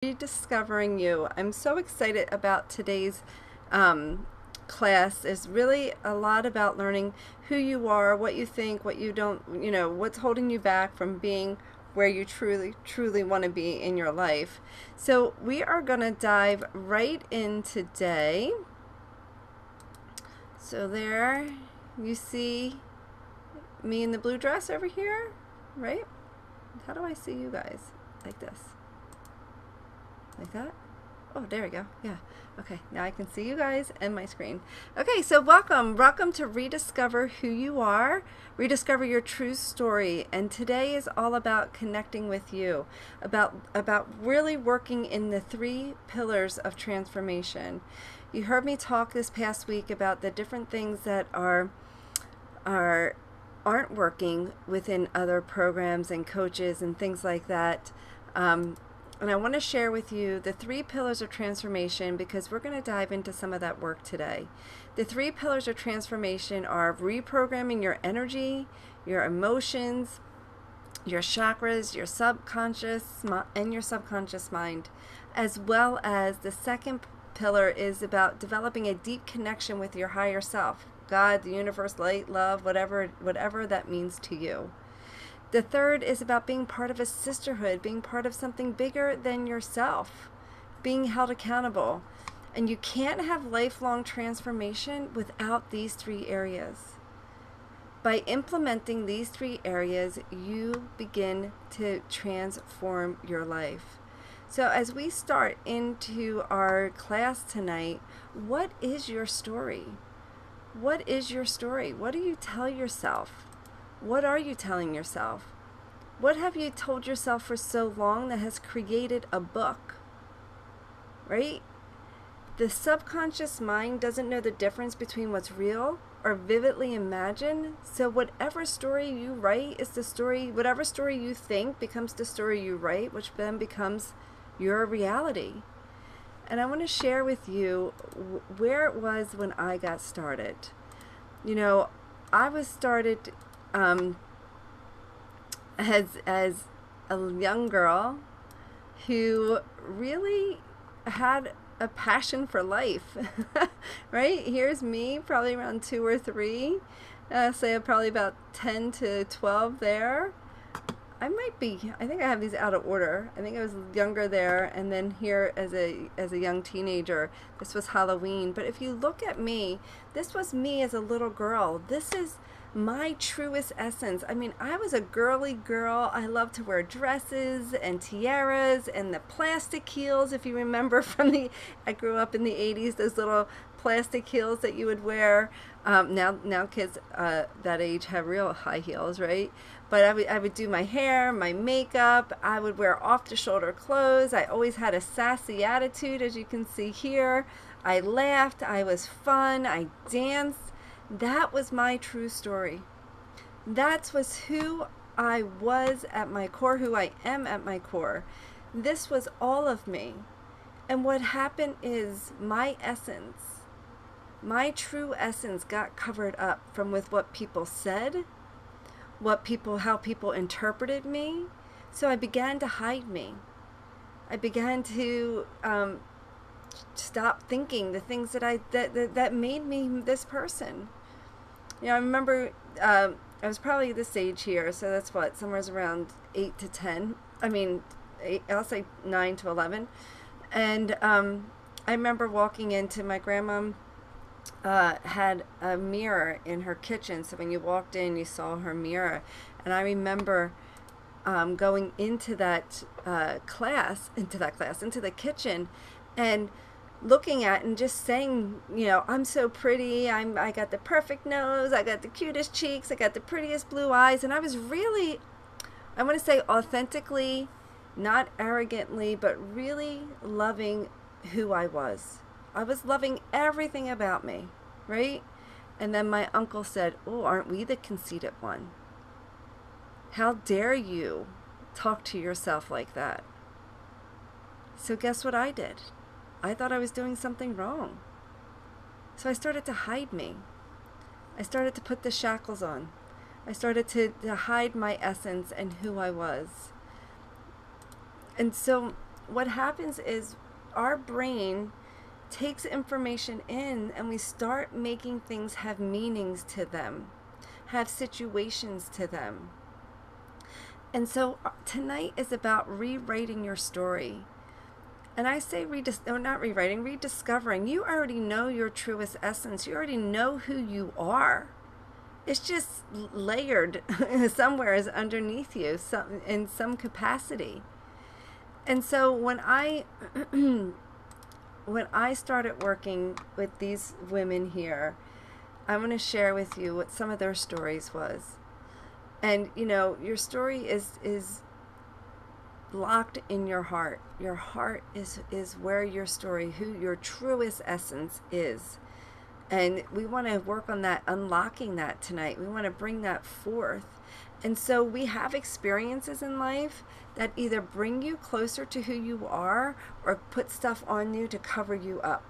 Rediscovering you. I'm so excited about today's class. Is really a lot about learning who you are, what you think, what you don't, what's holding you back from being where you truly want to be in your life. So we are going to dive right in today. So there you see me in the blue dress over here, right? How do I see you guys? Like this. Like that? Oh, there we go. Yeah. Okay, now I can see you guys and my screen. Okay, so welcome to Rediscover Who You Are, Rediscover Your True Story. And today is all about connecting with you, about really working in the 3 pillars of transformation. You heard me talk this past week about the different things that aren't working within other programs and coaches and things like that. And I want to share with you the 3 pillars of transformation, because we're going to dive into some of that work today. The 3 pillars of transformation are reprogramming your energy, your emotions, your chakras, your subconscious and your subconscious mind, as well as the second pillar is about developing a deep connection with your higher self, God, the universe, light, love, whatever that means to you. The third is about being part of a sisterhood, being part of something bigger than yourself, being held accountable. And you can't have lifelong transformation without these 3 areas. By implementing these 3 areas, you begin to transform your life. So as we start into our class tonight, what is your story? What is your story? What do you tell yourself? What are you telling yourself? What have you told yourself for so long that has created a book? Right? The subconscious mind doesn't know the difference between what's real or vividly imagined. So whatever story you write is the story, whatever story you think becomes the story you write, which then becomes your reality. And I want to share with you where it was when I got started. I was started as a young girl who really had a passion for life. Right? Here's me, probably around 2 or 3. Say I'm probably about 10 to 12 there. I think I have these out of order. I think I was younger there, and then here as a young teenager. This was Halloween. But if you look at me, this was me as a little girl. This is my truest essence. I mean, I was a girly girl. I loved to wear dresses and tiaras and the plastic heels. If you remember I grew up in the 80s, those little plastic heels that you would wear. Now kids that age have real high heels, right? But I would do my hair, my makeup. I would wear off-the-shoulder clothes. I always had a sassy attitude, as you can see here. I laughed. I was fun. I danced. That was my true story. That was who I was at my core, who I am at my core. This was all of me. And what happened is my essence, my true essence got covered up with what people said, how people interpreted me. So I began to hide me. I began to stop thinking the things that made me this person. I remember I was probably this age here, so that's somewhere around 8 to 10. I'll say 9 to 11. And I remember walking into my grandma had a mirror in her kitchen, so when you walked in, you saw her mirror. And I remember going into that class, into the kitchen, and looking at and just saying, I'm so pretty, I got the perfect nose, I got the cutest cheeks, I got the prettiest blue eyes. And I was really, I want to say authentically, not arrogantly, but really loving who I was. I was loving everything about me, right? And then my uncle said, "Oh, aren't we the conceited one? How dare you talk to yourself like that?" So guess what I did? I thought I was doing something wrong. So I started to hide me. I started to put the shackles on. I started to hide my essence and who I was. And so what happens is our brain takes information in, and we start making things have meanings to them, have situations to them. And so tonight is about rewriting your story. And I say not rewriting, rediscovering. You already know your truest essence. You already know who you are. It's just layered somewhere is underneath you, in some capacity. And so when I started working with these women here, I'm going to share with you what some of their stories was. And your story is locked in your heart. Your heart is where your story, who your truest essence is. And we want to work on that, unlocking that tonight. We want to bring that forth. And so we have experiences in life that either bring you closer to who you are or put stuff on you to cover you up.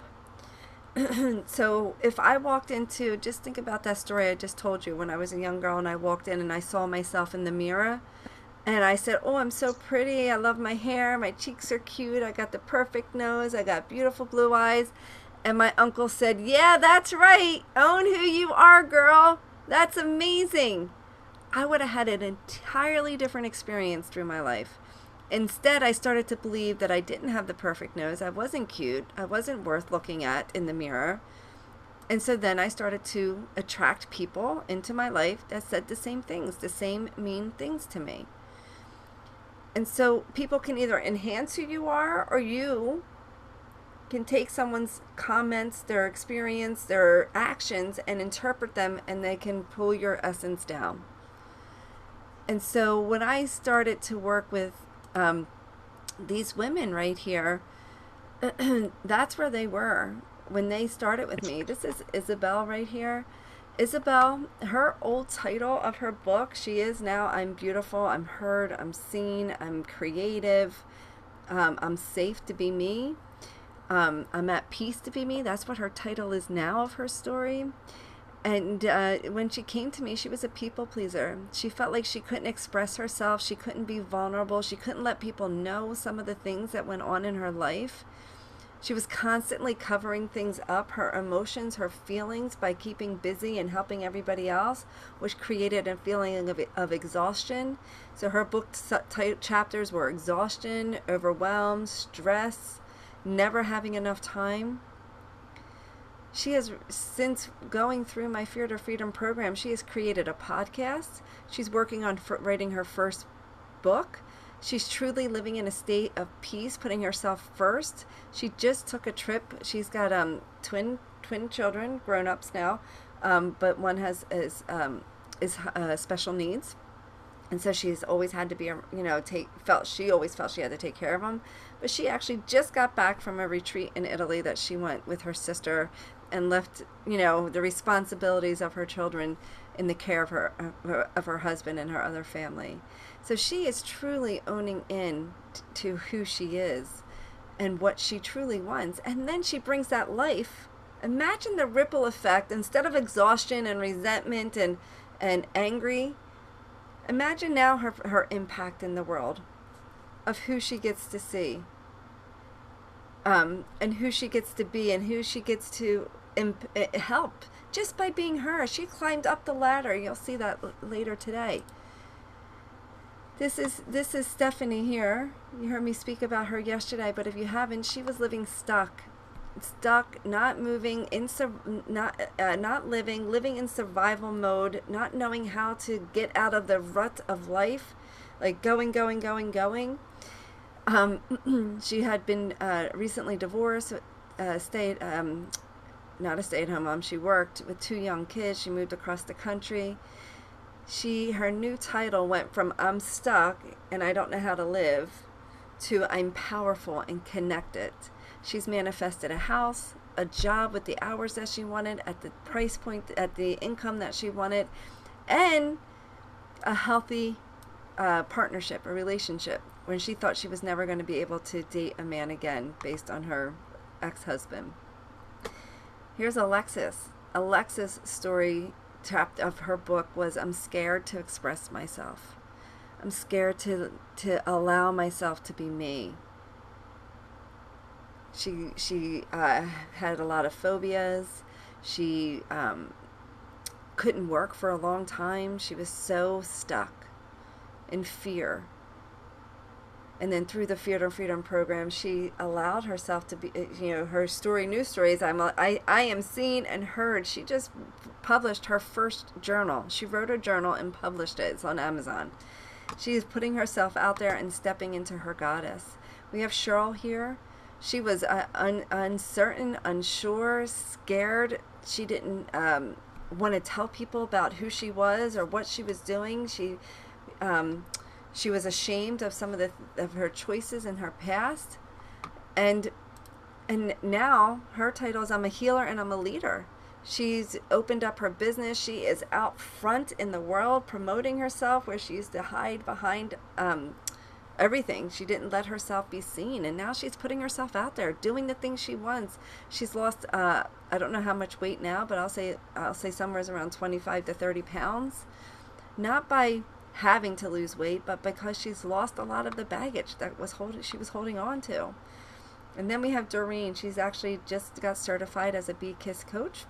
So if I walked into, just think about that story I just told you when I was a young girl and I walked in and I saw myself in the mirror and I said, oh, I'm so pretty. I love my hair. My cheeks are cute. I got the perfect nose. I got beautiful blue eyes. And my uncle said, yeah, that's right. Own who you are, girl. That's amazing. I would have had an entirely different experience through my life. Instead, I started to believe that I didn't have the perfect nose. I wasn't cute. I wasn't worth looking at in the mirror. And so then I started to attract people into my life that said the same things, the same mean things to me. And so people can either enhance who you are, or you can take someone's comments, their experience, their actions, and interpret them, and they can pull your essence down. And so when I started to work with these women right here, that's where they were when they started with me. This is Isabel right here. Isabel, her old title of her book, she is now I'm beautiful, I'm heard, I'm seen, I'm creative, I'm safe to be me, I'm at peace to be me. That's what her title is now of her story. And when she came to me, she was a people pleaser. She felt like she couldn't express herself. She couldn't be vulnerable. She couldn't let people know some of the things that went on in her life. She was constantly covering things up, her emotions, her feelings, by keeping busy and helping everybody else, which created a feeling of exhaustion. So her book chapters were exhaustion, overwhelm, stress, never having enough time. She has, since going through my Fear to Freedom program, she has created a podcast. She's working on writing her first book. She's truly living in a state of peace, putting herself first. She just took a trip. She's got twin children, grown-ups now, but one has special needs. And so she's always had to be, she always felt she had to take care of them. But she actually just got back from a retreat in Italy that she went with her sister and left, the responsibilities of her children in the care of her husband and her other family. So she is truly owning in to who she is and what she truly wants. And then she brings that life. Imagine the ripple effect. Instead of exhaustion and resentment and angry, imagine now her impact in the world of who she gets to see, and who she gets to be, and who she gets to help just by being her. She climbed up the ladder. You'll see that later today. This is Stephanie here. You heard me speak about her yesterday, but if you haven't, she was living stuck, not moving, not living in survival mode, not knowing how to get out of the rut of life, like going. She had been recently divorced, not a stay-at-home mom. She worked with 2 young kids. She moved across the country. Her new title went from I'm stuck and I don't know how to live to I'm powerful and connected. She's manifested a house, a job with the hours that she wanted, at the price point, at the income that she wanted, and a healthy partnership, a relationship, when she thought she was never going to be able to date a man again based on her ex-husband. Here's Alexis. Alexis' story of her book was I'm scared to express myself. I'm scared to allow myself to be me. She had a lot of phobias. She couldn't work for a long time. She was so stuck in fear. And then through the Fear to Freedom program, she allowed herself to be, her story, news stories. I am seen and heard. She just published her first journal. She wrote a journal and published it. It's on Amazon. She is putting herself out there and stepping into her goddess. We have Cheryl here. She was uncertain, unsure, scared. She didn't want to tell people about who she was or what she was doing. She was ashamed of some of her choices in her past, and now her title is I'm a healer and I'm a leader. She's opened up her business. She is out front in the world promoting herself where she used to hide behind everything. She didn't let herself be seen, and now she's putting herself out there doing the things she wants. She's lost I don't know how much weight now, but I'll say somewhere around 25 to 30 pounds, not by having to lose weight, but because she's lost a lot of the baggage that she was holding on to. And then we have Doreen. She's actually just got certified as a B-Kiss coach.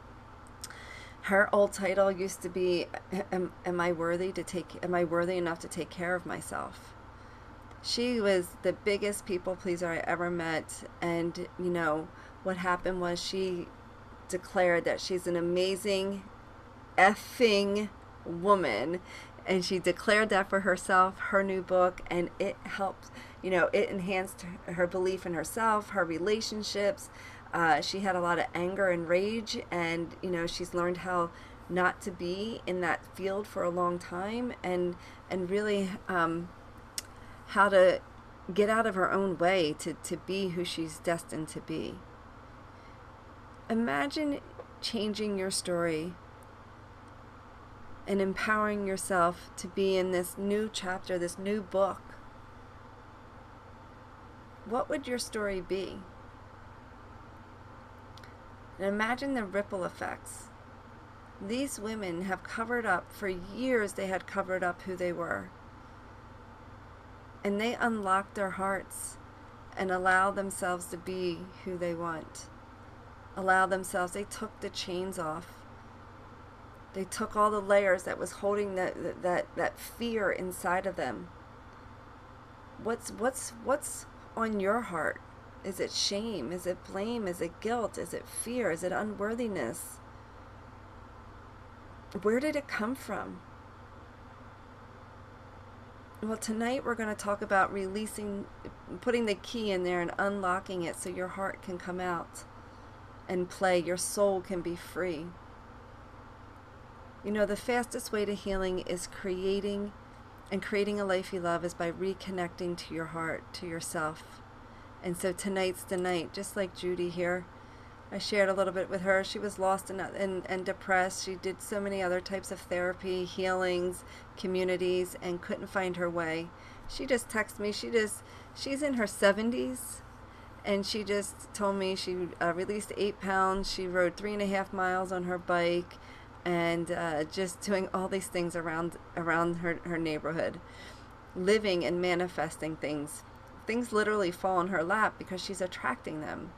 Her old title used to be am I worthy enough to take care of myself? She was the biggest people pleaser I ever met, and what happened was she declared that she's an amazing effing woman. And she declared that for herself, her new book, and it helped, it enhanced her belief in herself, her relationships. She had a lot of anger and rage, and, she's learned how not to be in that field for a long time, and really how to get out of her own way to be who she's destined to be. Imagine changing your story and empowering yourself to be in this new chapter, this new book. What would your story be? And imagine the ripple effects. These women have covered up, for years they had covered up who they were. And they unlocked their hearts and allowed themselves to be who they want. They took the chains off. They took all the layers that was holding that fear inside of them. What's on your heart? Is it shame? Is it blame? Is it guilt? Is it fear? Is it unworthiness? Where did it come from? Well, tonight we're going to talk about releasing, putting the key in there and unlocking it so your heart can come out and play. Your soul can be free. The fastest way to healing is creating a life you love is by reconnecting to your heart, to yourself. And so tonight's the night, just like Judy here. I shared a little bit with her. She was lost and depressed. She did so many other types of therapy, healings, communities, and couldn't find her way. She just texted me. She's in her 70s, and she just told me she released 8 pounds. She rode 3.5 miles on her bike, and just doing all these things around her neighborhood, living and manifesting things. Things literally fall in her lap because she's attracting them.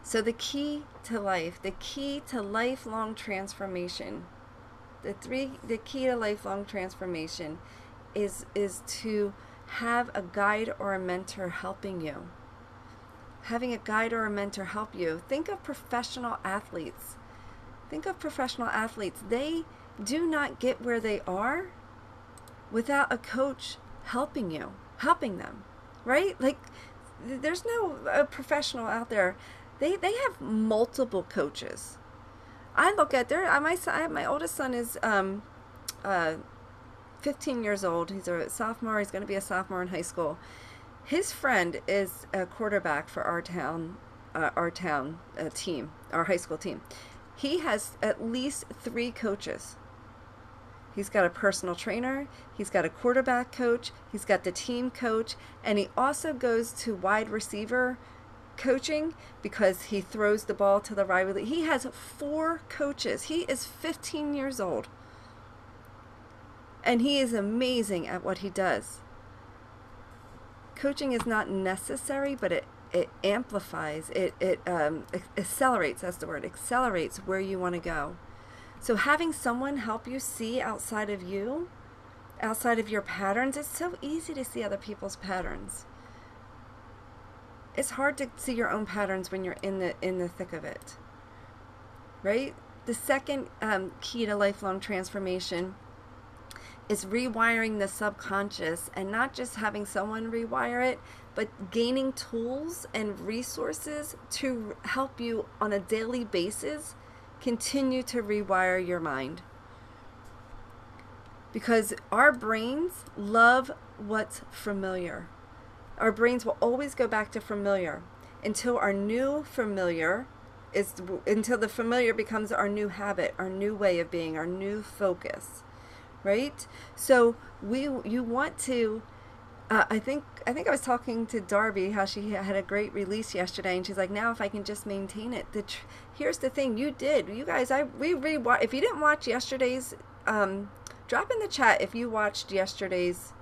So the key to life, the key to lifelong transformation, the key to lifelong transformation is to have a guide or a mentor helping you. Having a guide or a mentor help you. Think of professional athletes. They do not get where they are without a coach helping them, right? Like, there's no professional out there. They have multiple coaches. I look at my oldest son is 15 years old. He's a sophomore. He's going to be a sophomore in high school. His friend is a quarterback for our town team, our high school team. He has at least 3 coaches. He's got a personal trainer, he's got a quarterback coach, he's got the team coach, and he also goes to wide receiver coaching because he throws the ball to the right. He has 4 coaches. He is 15 years old. And he is amazing at what he does. Coaching is not necessary, but it amplifies, it accelerates, that's the word, accelerates where you want to go. So having someone help you see outside of you, outside of your patterns, it's so easy to see other people's patterns. It's hard to see your own patterns when you're in the thick of it, right? The second key to lifelong transformation is rewiring the subconscious, and not just having someone rewire it, but gaining tools and resources to help you on a daily basis continue to rewire your mind. Because our brains love what's familiar. Our brains will always go back to familiar until our new familiar until the familiar becomes our new habit, our new way of being, our new focus. Right? So you want to, I think I was talking to Darby, how she had a great release yesterday, and she's like, now if I can just maintain it. Here's the thing, you guys, if you didn't watch yesterday's, drop in the chat if you watched yesterday's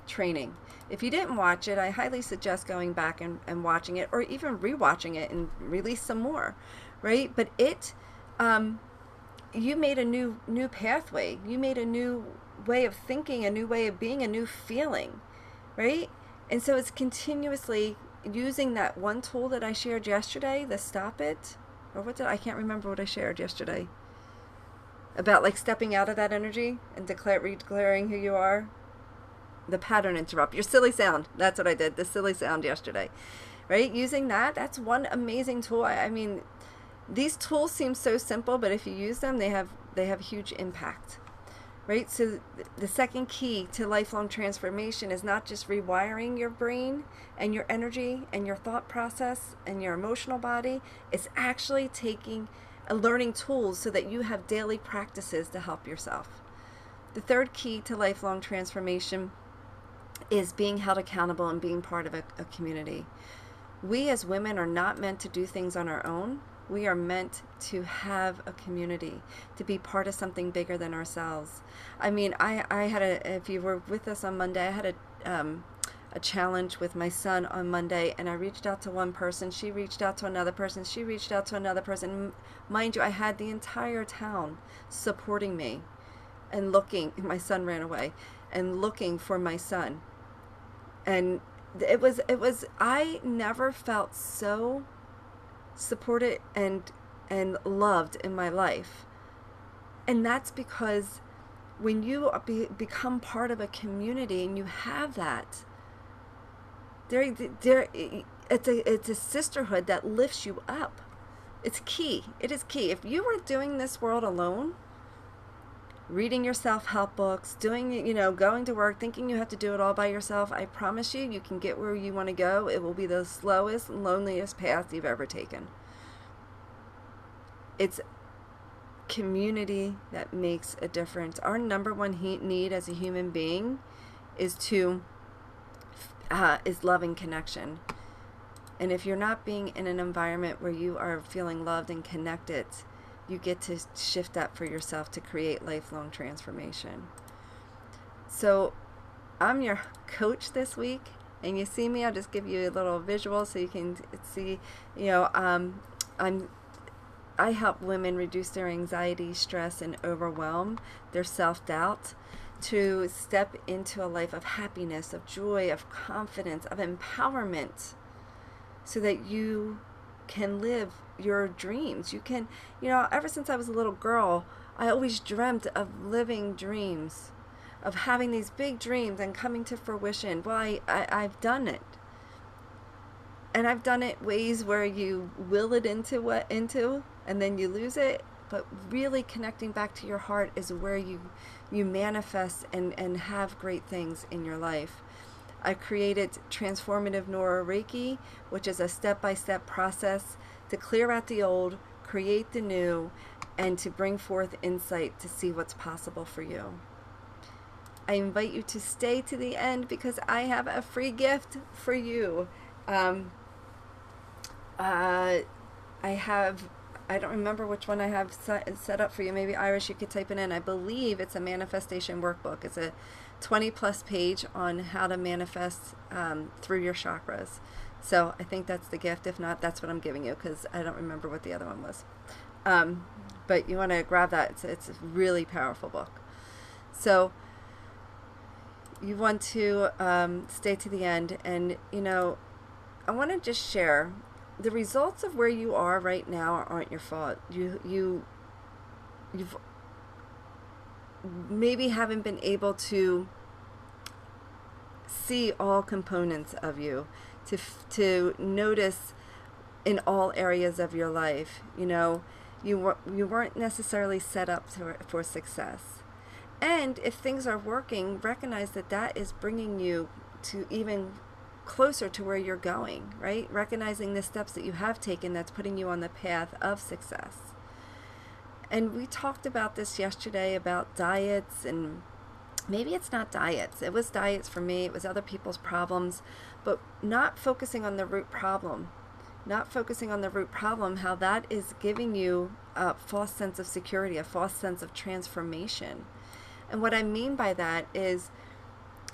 training. If you didn't watch it, I highly suggest going back and watching it, or even rewatching it and release some more, right? But you made a new pathway. You made a new way of thinking, a new way of being, a new feeling, right? And so it's continuously using that one tool that I shared yesterday, the stop it, or I can't remember what I shared yesterday, about like stepping out of that energy and declaring who you are. The pattern interrupt, your silly sound. That's what I did, the silly sound yesterday, right? Using that's one amazing tool. I mean, these tools seem so simple, but if you use them, they have huge impact, right? So the second key to lifelong transformation is not just rewiring your brain and your energy and your thought process and your emotional body. It's actually learning tools so that you have daily practices to help yourself. The third key to lifelong transformation is being held accountable and being part of a community. We as women are not meant to do things on our own. We are meant to have a community, to be part of something bigger than ourselves. I mean, I had if you were with us on Monday, I had a challenge with my son on Monday, and I reached out to one person, she reached out to another person, she reached out to another person. Mind you, I had the entire town supporting me and looking. My son ran away and looking for my son. And it was I never felt so supported and loved in my life. And that's because when you become part of a community and you have that, it's a sisterhood that lifts you up. It's key. It is key. If you were doing this world alone, reading your self-help books, going to work, thinking you have to do it all by yourself, I promise you can get where you want to go. It will be the slowest, loneliest path you've ever taken. It's community that makes a difference. Our number one need as a human being is love and connection. And if you're not being in an environment where you are feeling loved and connected, you get to shift that for yourself to create lifelong transformation. So I'm your coach this week, and you see me, I'll just give you a little visual so you can see, I help women reduce their anxiety, stress, and overwhelm, their self-doubt, to step into a life of happiness, of joy, of confidence, of empowerment, so that you can live your dreams. You can, ever since I was a little girl, I always dreamt of living dreams, of having these big dreams and coming to fruition. Well, I've done it. And I've done it ways where you will it into and then you lose it. But really connecting back to your heart is where you manifest and have great things in your life. I created Transformative Neuro Reiki, which is a step-by-step process to clear out the old, create the new, and to bring forth insight to see what's possible for you. I invite you to stay to the end because I have a free gift for you. I don't remember which one I have set up for you. Maybe Iris, you could type it in. I believe it's a manifestation workbook. It's a 20 plus page on how to manifest through your chakras. So I think that's the gift. If not, that's what I'm giving you, because I don't remember what the other one was. But you want to grab that. It's a really powerful book. So you want to stay to the end. And, you know, I want to just share the results of where you are right now aren't your fault. You've maybe haven't been able to see all components of you, to notice in all areas of your life. You know, you weren't necessarily set up for success. And if things are working, recognize that that is bringing you to even closer to where you're going, right? Recognizing the steps that you have taken that's putting you on the path of success. And we talked about this yesterday about diets, and maybe it's not diets. It was diets for me. It was other people's problems, but not focusing on the root problem. Not focusing on the root problem, how that is giving you a false sense of security, a false sense of transformation. And what I mean by that is,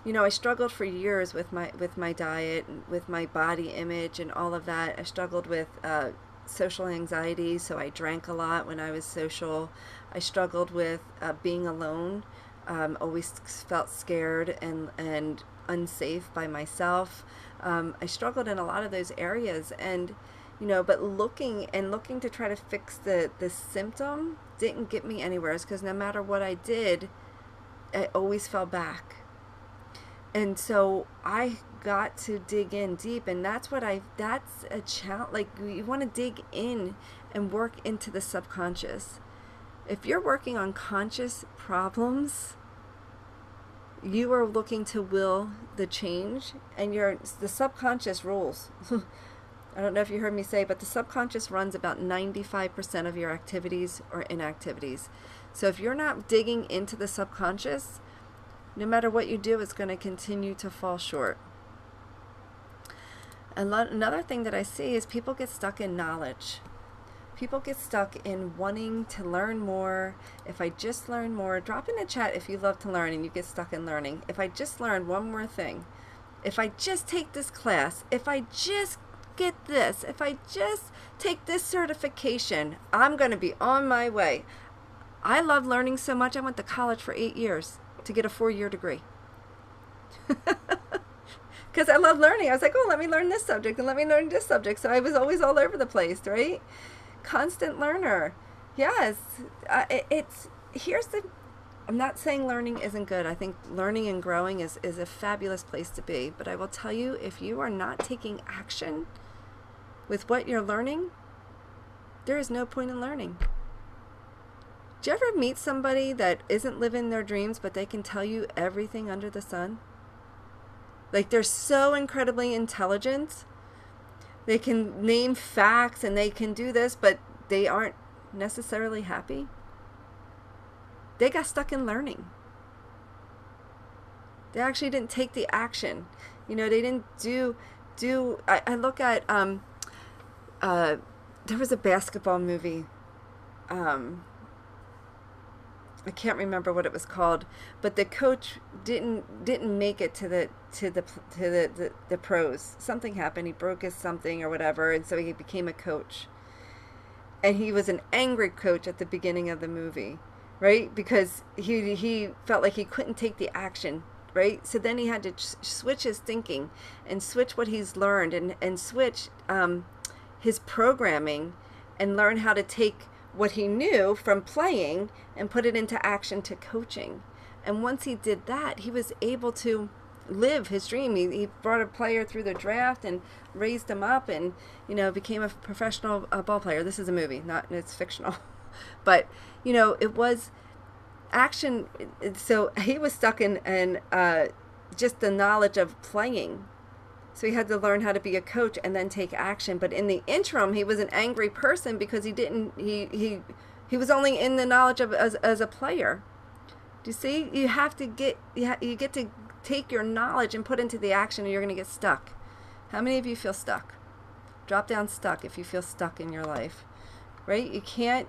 you know, I struggled for years with my diet, with my body image and all of that. I struggled with social anxiety, so I drank a lot when I was social. I struggled with being alone. Always felt scared and unsafe by myself. I struggled in a lot of those areas, and you know, but looking to try to fix the symptom didn't get me anywhere, because no matter what I did, I always fell back. And so I got to dig in deep, and that's a challenge. Like, you want to dig in and work into the subconscious. If you're working on conscious problems, you are looking to will the change, and the subconscious rules. I don't know if you heard me say, but the subconscious runs about 95% of your activities or inactivities. So if you're not digging into the subconscious, no matter what you do, it's going to continue to fall short. Another thing that I see is people get stuck in knowledge. People get stuck in wanting to learn more. If I just learn more, drop in the chat if you love to learn and you get stuck in learning. If I just learn one more thing, if I just take this class, if I just get this, if I just take this certification, I'm going to be on my way. I love learning so much. I went to college for 8 years to get a 4-year degree. Because I love learning. I was like, oh, let me learn this subject and let me learn this subject. So I was always all over the place, right? Constant learner. Yes. I'm not saying learning isn't good. I think learning and growing is a fabulous place to be. But I will tell you, if you are not taking action with what you're learning, there is no point in learning. Do you ever meet somebody that isn't living their dreams, but they can tell you everything under the sun? Like, they're so incredibly intelligent. They can name facts and they can do this, but they aren't necessarily happy. They got stuck in learning. They actually didn't take the action. You know, they didn't I look at, there was a basketball movie. I can't remember what it was called, but the coach didn't make it to the pros. Something happened. He broke his something or whatever, and so he became a coach. And he was an angry coach at the beginning of the movie, right? Because he felt like he couldn't take the action, right? So then he had to switch his thinking and switch what he's learned and switch his programming and learn how to take what he knew from playing and put it into action to coaching. And once he did that, he was able to live his dream. He brought a player through the draft and raised him up, and became a professional ball player. This is a movie, it's fictional. But it was action. So he was stuck in just the knowledge of playing. So he had to learn how to be a coach and then take action. But in the interim, he was an angry person because he was only in the knowledge of as a player. Do you see? You have to you get to take your knowledge and put into the action, or you're going to get stuck. How many of you feel stuck? Drop down stuck if you feel stuck in your life. Right? You can't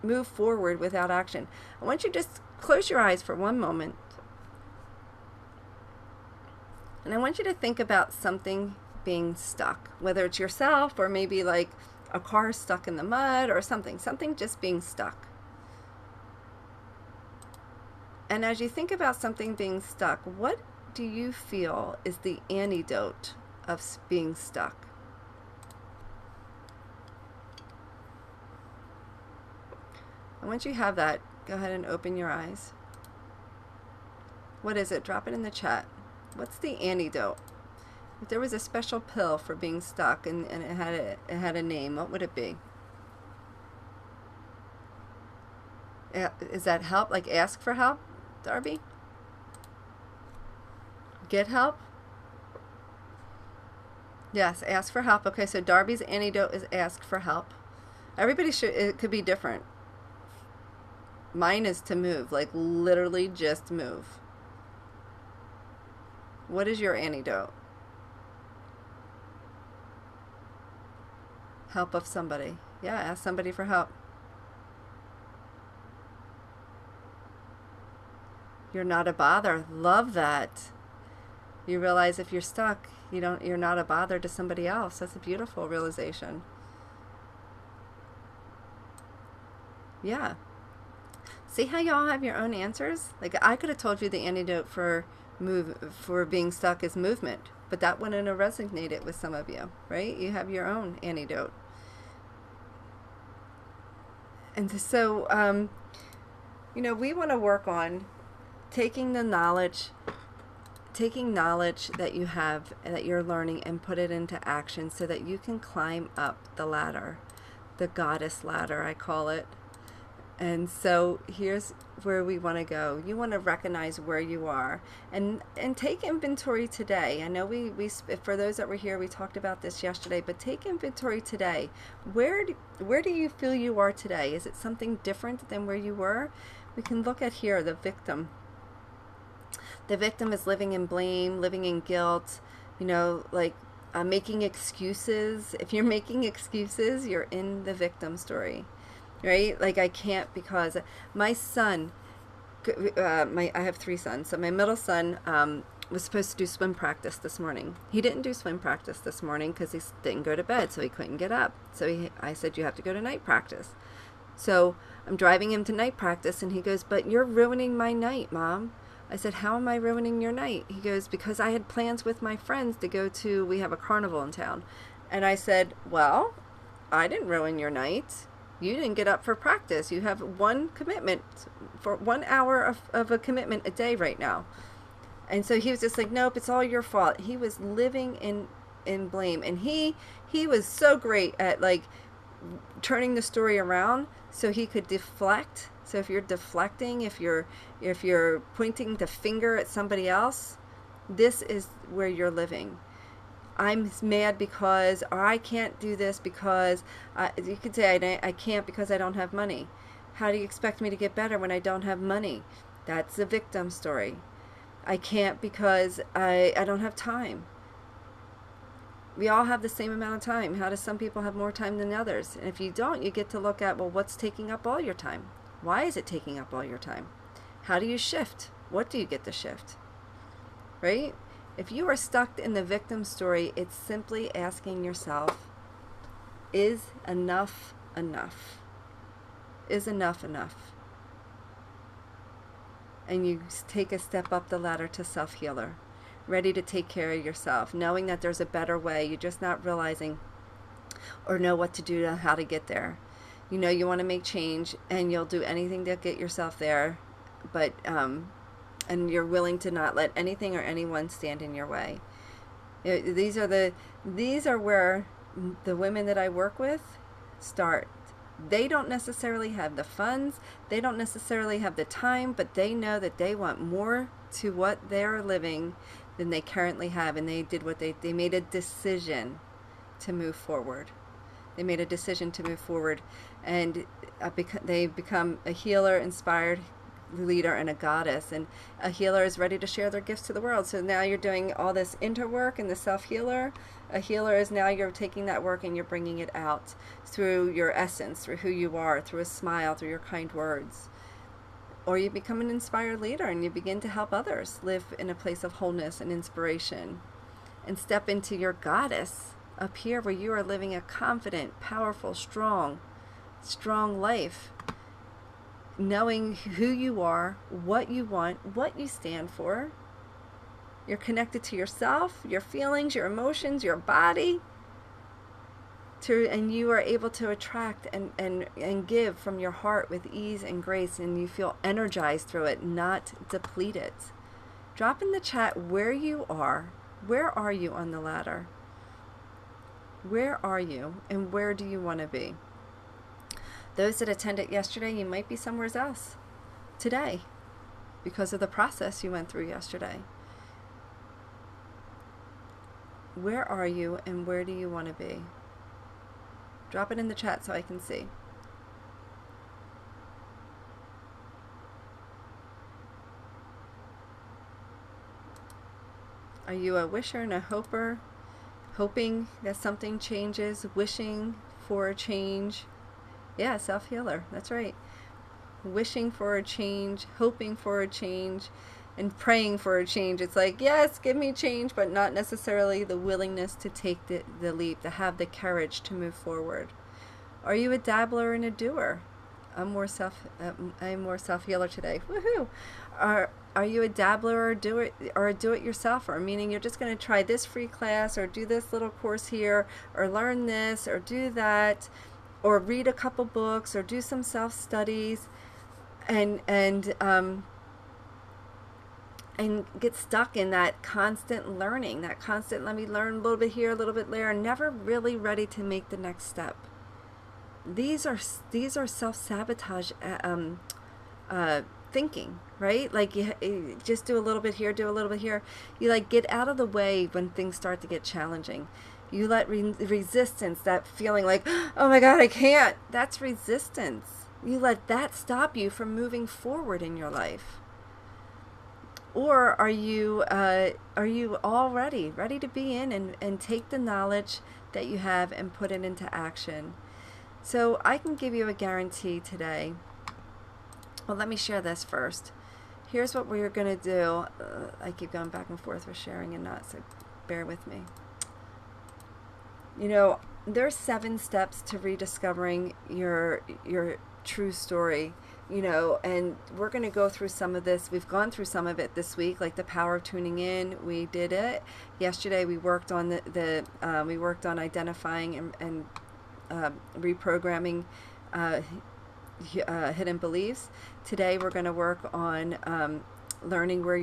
move forward without action. I want you to just close your eyes for one moment. And I want you to think about something being stuck, whether it's yourself or maybe like a car stuck in the mud or something just being stuck. And as you think about something being stuck, what do you feel is the antidote of being stuck? And once you have that, go ahead and open your eyes. What is it? Drop it in the chat. What's the antidote? If there was a special pill for being stuck and it had a name, what would it be? Is that help? Like ask for help, Darby? Get help? Yes, ask for help. Okay, so Darby's antidote is ask for help. Everybody should, it could be different. Mine is to move, like literally just move. What is your antidote? Help of somebody. Yeah, ask somebody for help. You're not a bother. Love that. You realize if you're stuck, you're not a bother to somebody else. That's a beautiful realization. Yeah. See how y'all have your own answers? Like I could have told you the antidote for being stuck is movement, but that wouldn't have resonated with some of you, right? You have your own antidote. And so, we want to work on taking knowledge that you have, that you're learning, and put it into action so that you can climb up the ladder, the goddess ladder, I call it. And so here's where we want to go. You want to recognize where you are and take inventory today. I know we for those that were here, we talked about this yesterday, but take inventory today. Where do you feel you are today? Is it something different than where you were? We can look at here, the victim. The victim is living in blame, living in guilt, making excuses. If you're making excuses, you're in the victim story. Right? Like I can't because my son, I have 3 sons. So my middle son was supposed to do swim practice this morning. He didn't do swim practice this morning because he didn't go to bed, so he couldn't get up. So I said, you have to go to night practice. So I'm driving him to night practice and he goes, but you're ruining my night, Mom. I said, how am I ruining your night? He goes, because I had plans with my friends to go to, we have a carnival in town. And I said, well, I didn't ruin your night. You didn't get up for practice. You have one commitment for 1 hour of a commitment a day right now. And so he was just like, nope, it's all your fault. He was living in blame. And he was so great at like turning the story around so he could deflect. So if you're deflecting, if you're pointing the finger at somebody else, this is where you're living. I'm mad because, or I can't do this because, you could say I can't because I don't have money. How do you expect me to get better when I don't have money? That's the victim story. I can't because I don't have time. We all have the same amount of time. How do some people have more time than others? And if you don't, you get to look at, well, what's taking up all your time? Why is it taking up all your time? How do you shift? What do you get to shift? Right? If you are stuck in the victim story, it's simply asking yourself, is enough enough? Is enough enough? And you take a step up the ladder to self-healer, ready to take care of yourself, knowing that there's a better way. You're just not realizing or know what to do to how to get there. You know you want to make change, and you'll do anything to get yourself there, but and you're willing to not let anything or anyone stand in your way. These are where the women that I work with start. They don't necessarily have the funds, they don't necessarily have the time, but they know that they want more to what they're living than they currently have, and they made a decision to move forward. They made a decision to move forward, and they become a healer, inspired leader, and a goddess. And a healer is ready to share their gifts to the world. So now you're doing all this inner work and the self-healer. A healer is now you're taking that work and you're bringing it out through your essence, through who you are, through a smile, through your kind words. Or you become an inspired leader and you begin to help others live in a place of wholeness and inspiration, and step into your goddess up here where you are living a confident, powerful, strong life, knowing who you are, what you want, what you stand for. You're connected to yourself, your feelings, your emotions, your body, and you are able to attract and give from your heart with ease and grace, and you feel energized through it, not depleted. Drop in the chat where you are. Where are you on the ladder? Where are you, and where do you want to be? Those that attended yesterday, you might be somewhere else today because of the process you went through yesterday. Where are you, and where do you want to be? Drop it in the chat so I can see. Are you a wisher and a hoper? Hoping that something changes, wishing for a change? Yeah, self-healer, that's right. Wishing for a change, hoping for a change, and praying for a change. It's like, yes, give me change, but not necessarily the willingness to take the leap, to have the courage to move forward. Are you a dabbler and a doer? I'm more self-healer today. Woohoo! Are you a dabbler or a do-it-yourselfer? Meaning you're just going to try this free class, or do this little course here, or learn this, or do that, or read a couple books, or do some self-studies, and get stuck in that constant learning, that constant, let me learn a little bit here, a little bit there, never really ready to make the next step. These are self-sabotage thinking, right? Like you just do a little bit here, do a little bit here. You like get out of the way when things start to get challenging. You let resistance, that feeling like, oh my God, I can't. That's resistance. You let that stop you from moving forward in your life. Or are you already ready to be in and take the knowledge that you have and put it into action? So I can give you a guarantee today. Well, let me share this first. Here's what we're going to do. I keep going back and forth with sharing and not, so bear with me. You know, there's 7 steps to rediscovering your true story. You know, and we're going to go through some of this. We've gone through some of it this week, like the power of tuning in. We did it yesterday. We worked on we worked on identifying and reprogramming hidden beliefs. Today we're going to work on learning where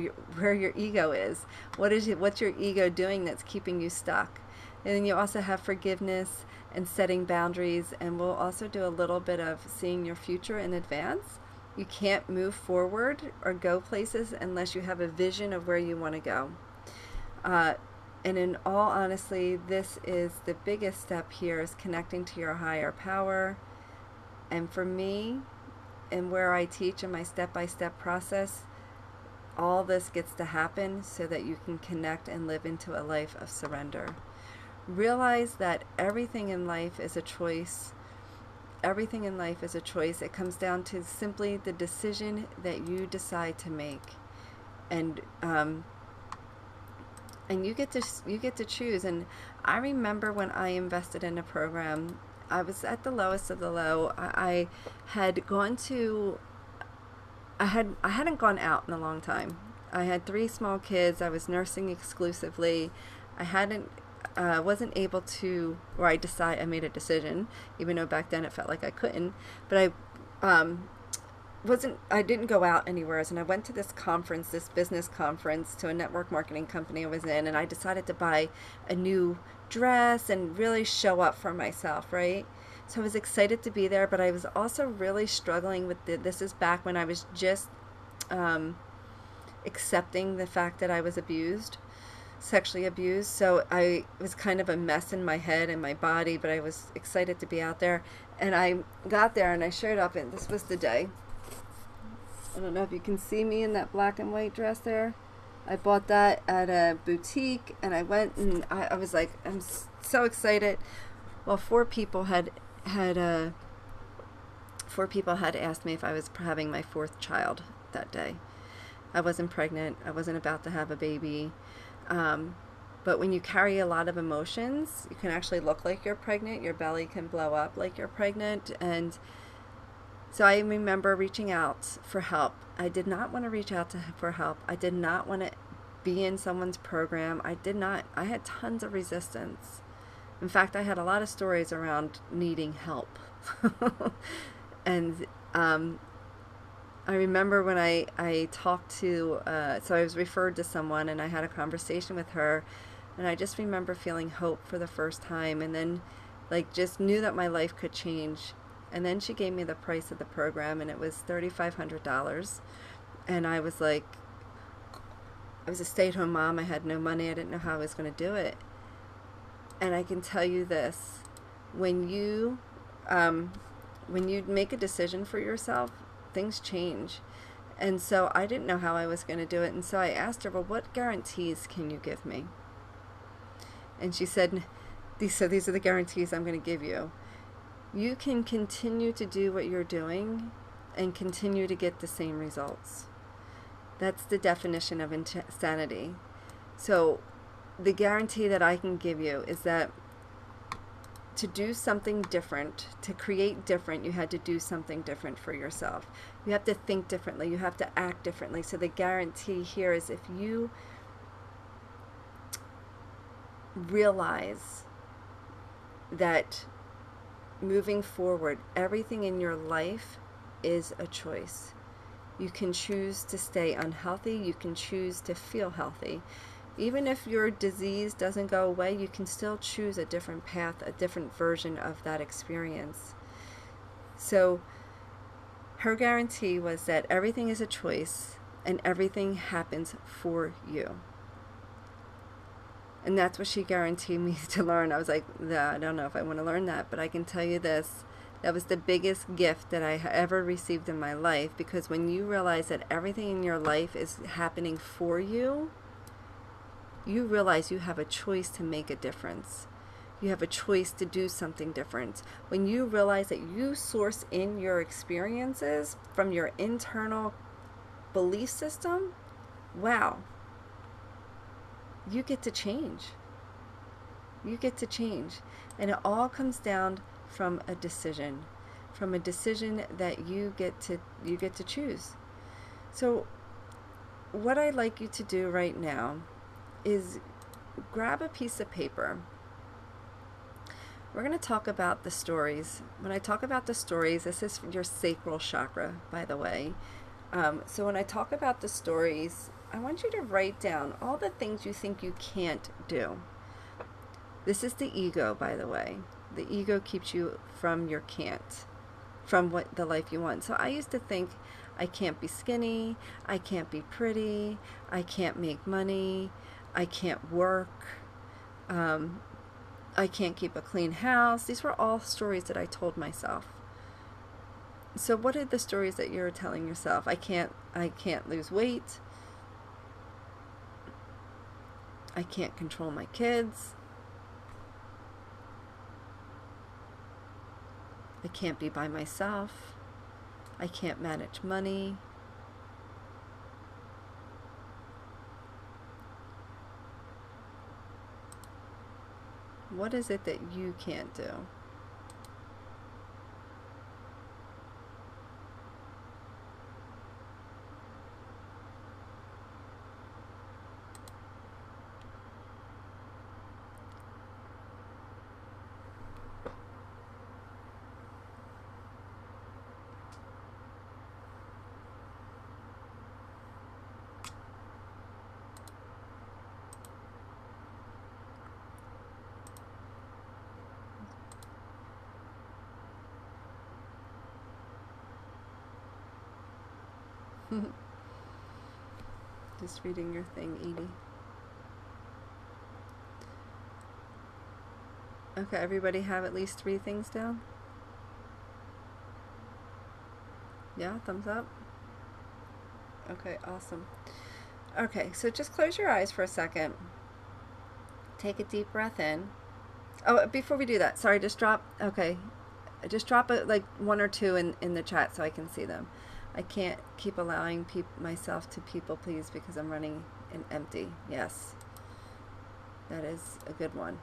your ego is. What's your ego doing that's keeping you stuck? And then you also have forgiveness and setting boundaries, and we'll also do a little bit of seeing your future in advance. You can't move forward or go places unless you have a vision of where you want to go. And in all honesty, this is the biggest step here, is connecting to your higher power. And for me, and where I teach in my step-by-step process, all this gets to happen so that you can connect and live into a life of surrender. Realize that everything in life is a choice. Everything in life is a choice. It comes down to simply the decision that you decide to make, and you get to choose. And I remember when I invested in a program, I was at the lowest of the low. I hadn't gone out in a long time. I had 3 small kids. I was nursing exclusively. I wasn't able to, or I made a decision, even though back then it felt like I couldn't, but I didn't go out anywhere. And I went to this conference, this business conference, to a network marketing company I was in, and I decided to buy a new dress and really show up for myself, right? So I was excited to be there, but I was also really struggling with this is back when I was just accepting the fact that I was sexually abused. So I was kind of a mess in my head and my body, but I was excited to be out there. And I got there and I showed up, and this was the day. I don't know if you can see me in that black and white dress there. I bought that at a boutique, and I went, and I was like, I'm so excited. Well, 4 people had 4 people had asked me if I was having my 4th child that day. I wasn't pregnant. I wasn't about to have a baby. But when you carry a lot of emotions, you can actually look like you're pregnant. Your belly can blow up like you're pregnant. And so I remember reaching out for help. I did not want to reach out for help. I did not want to be in someone's program. I did not. I had tons of resistance. In fact, I had a lot of stories around needing help. And I remember when I talked to, so I was referred to someone and I had a conversation with her, and I just remember feeling hope for the first time, and then like just knew that my life could change. And then she gave me the price of the program, and it was $3,500. And I was like, I was a stay-at-home mom. I had no money. I didn't know how I was going to do it. And I can tell you this, when you make a decision for yourself, things change. And so I didn't know how I was going to do it. And so I asked her, well, what guarantees can you give me? And she said, these are the guarantees I'm going to give you. You can continue to do what you're doing and continue to get the same results. That's the definition of insanity. So the guarantee that I can give you is that to do something different, to create different, you had to do something different for yourself. You have to think differently. You have to act differently. So the guarantee here is if you realize that moving forward, everything in your life is a choice. You can choose to stay unhealthy. You can choose to feel healthy. Even if your disease doesn't go away, you can still choose a different path, a different version of that experience. So her guarantee was that everything is a choice and everything happens for you. And that's what she guaranteed me to learn. I was like, I don't know if I want to learn that, but I can tell you this. That was the biggest gift that I ever received in my life, because when you realize that everything in your life is happening for you, you realize you have a choice to make a difference. You have a choice to do something different. When you realize that you source in your experiences from your internal belief system, wow, you get to change. You get to change. And it all comes down from a decision that you get to choose. So what I'd like you to do right now is grab a piece of paper. We're going to talk about the stories. When I talk about the stories, this is your sacral chakra, by the way. So when I talk about the stories, I want you to write down all the things you think you can't do. This is the ego, by the way. The ego keeps you from your can't, from what the life you want. So I used to think I can't be skinny, I can't be pretty, I can't make money, I can't work, I can't keep a clean house. These were all stories that I told myself. So what are the stories that you're telling yourself? I can't lose weight. I can't control my kids. I can't be by myself. I can't manage money. What is it that you can't do? Just reading your thing, Edie. Okay, everybody have at least 3 things down? Yeah, thumbs up? Okay, awesome. Okay, so just close your eyes for a second. Take a deep breath in. Oh, before we do that, sorry, just drop. Okay. just drop it like one or two in the chat so I can see them. I can't keep allowing myself to people please because I'm running an empty. Yes, that is a good one.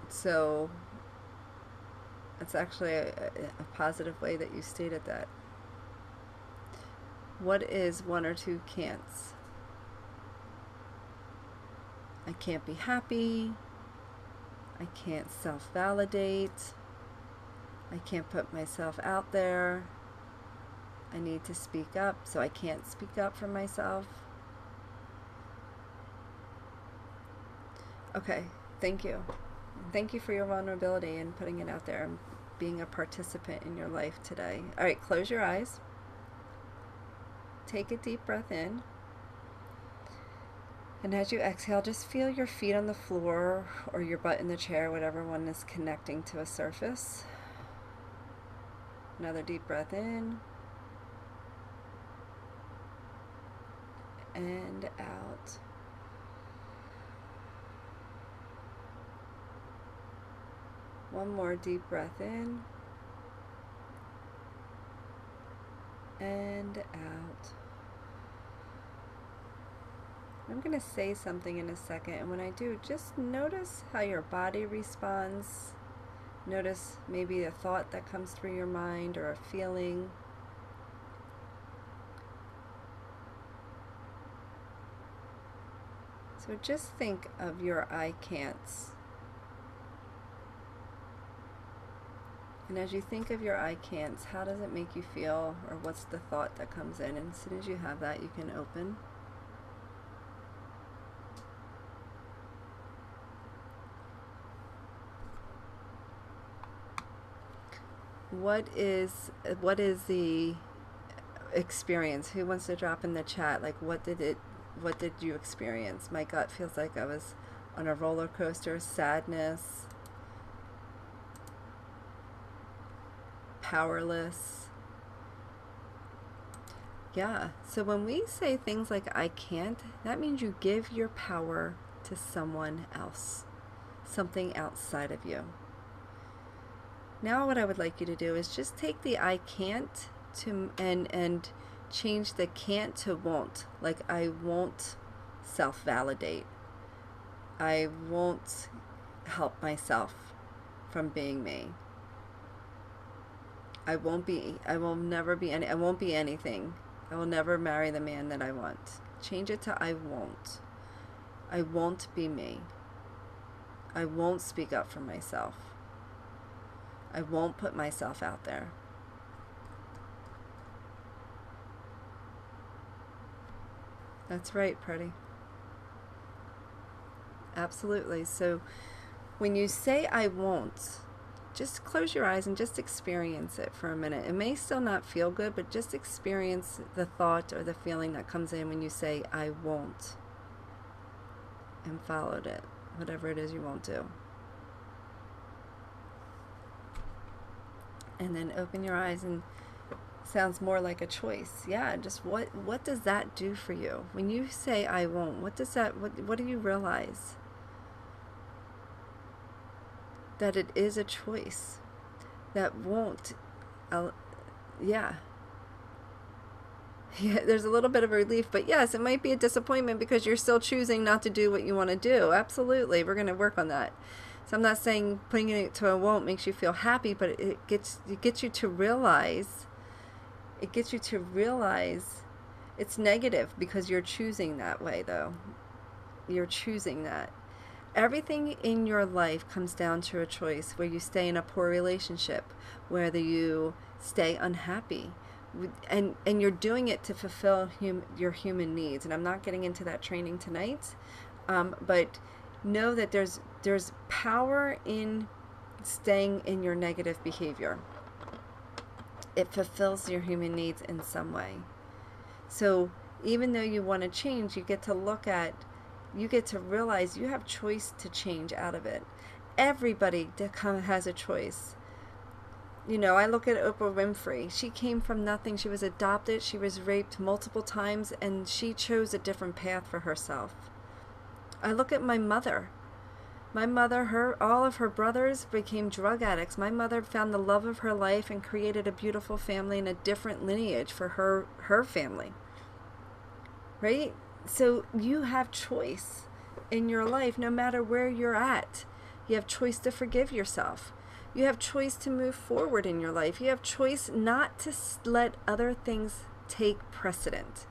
So it's actually a positive way that you stated that. What is one or two can'ts? I can't be happy. I can't self-validate. I can't put myself out there. I need to speak up, so I can't speak up for myself. Okay, thank you. Thank you for your vulnerability and putting it out there and being a participant in your life today. All right, close your eyes. Take a deep breath in. And as you exhale, just feel your feet on the floor or your butt in the chair, whatever one is connecting to a surface. Another deep breath in. And out. One more deep breath in. And out. I'm going to say something in a second, and when I do, just notice how your body responds. Notice maybe a thought that comes through your mind or a feeling. So just think of your I can'ts. And as you think of your I can'ts, how does it make you feel, or what's the thought that comes in? And as soon as you have that, you can open. What is the experience? Who wants to drop in the chat? Like, what did you experience? My gut feels like I was on a roller coaster. Sadness, powerless. Yeah, so when we say things like I can't, that means you give your power to someone else, something outside of you. Now what I would like you to do is just take the I can't to and change the can't to won't. Like, I won't self-validate. I won't help myself from being me. I won't be anything. I will never marry the man that I want. Change it to I won't. I won't be me. I won't speak up for myself. I won't put myself out there. That's right, Pretty. Absolutely. So when you say I won't, just close your eyes and just experience it for a minute. It may still not feel good, but just experience the thought or the feeling that comes in when you say I won't, and followed it, whatever it is you won't do. And then open your eyes, and sounds more like a choice. Yeah, just what does that do for you? When you say I won't, what do you realize? That it is a choice. That won't, yeah, there's a little bit of relief, but yes, it might be a disappointment because you're still choosing not to do what you want to do. Absolutely, we're going to work on that. So I'm not saying putting it to a won't makes you feel happy, but it gets you to realize, it's negative because you're choosing that way, though. You're choosing that. Everything in your life comes down to a choice, where you stay in a poor relationship, whether you stay unhappy, and you're doing it to fulfill your human needs. And I'm not getting into that training tonight, but know that there's power in staying in your negative behavior. It fulfills your human needs in some way. So even though you want to change, you get to realize you have choice to change out of it. Everybody has a choice. You know, I look at Oprah Winfrey. She came from nothing. She was adopted. She was raped multiple times, and she chose a different path for herself. I look at my mother. My mother, all of her brothers became drug addicts. My mother found the love of her life and created a beautiful family and a different lineage for her family. Right? So you have choice in your life no matter where you're at. You have choice to forgive yourself. You have choice to move forward in your life. You have choice not to let other things take precedent.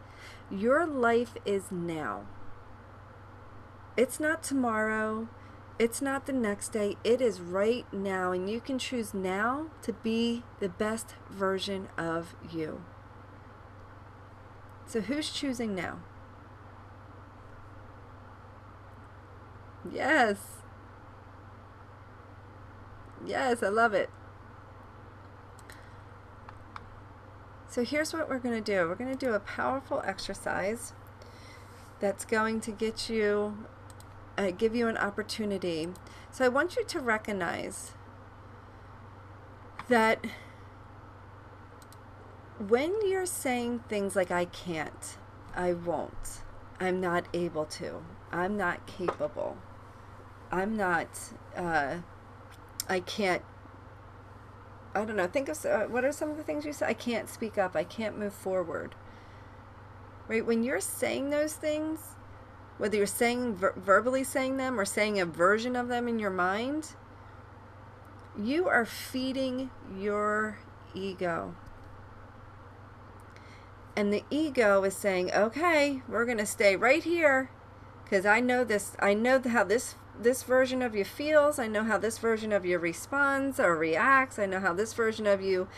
Your life is now. It's not tomorrow. It's not the next day. It is right now, and you can choose now to be the best version of you. So who's choosing now? Yes. Yes, I love it. So here's what we're going to do. We're going to do a powerful exercise that's going to get you give you an opportunity. So I want you to recognize that when you're saying things like I can't, I won't, I'm not able to, I'm not capable, I'm not, I can't, I don't know, think of what are some of the things you say? I can't speak up, I can't move forward. Right? When you're saying those things, whether you're saying verbally saying them or saying a version of them in your mind, you are feeding your ego. And the ego is saying, okay, we're going to stay right here because I know this. I know how this version of you feels. I know how this version of you responds or reacts. I know how this version of you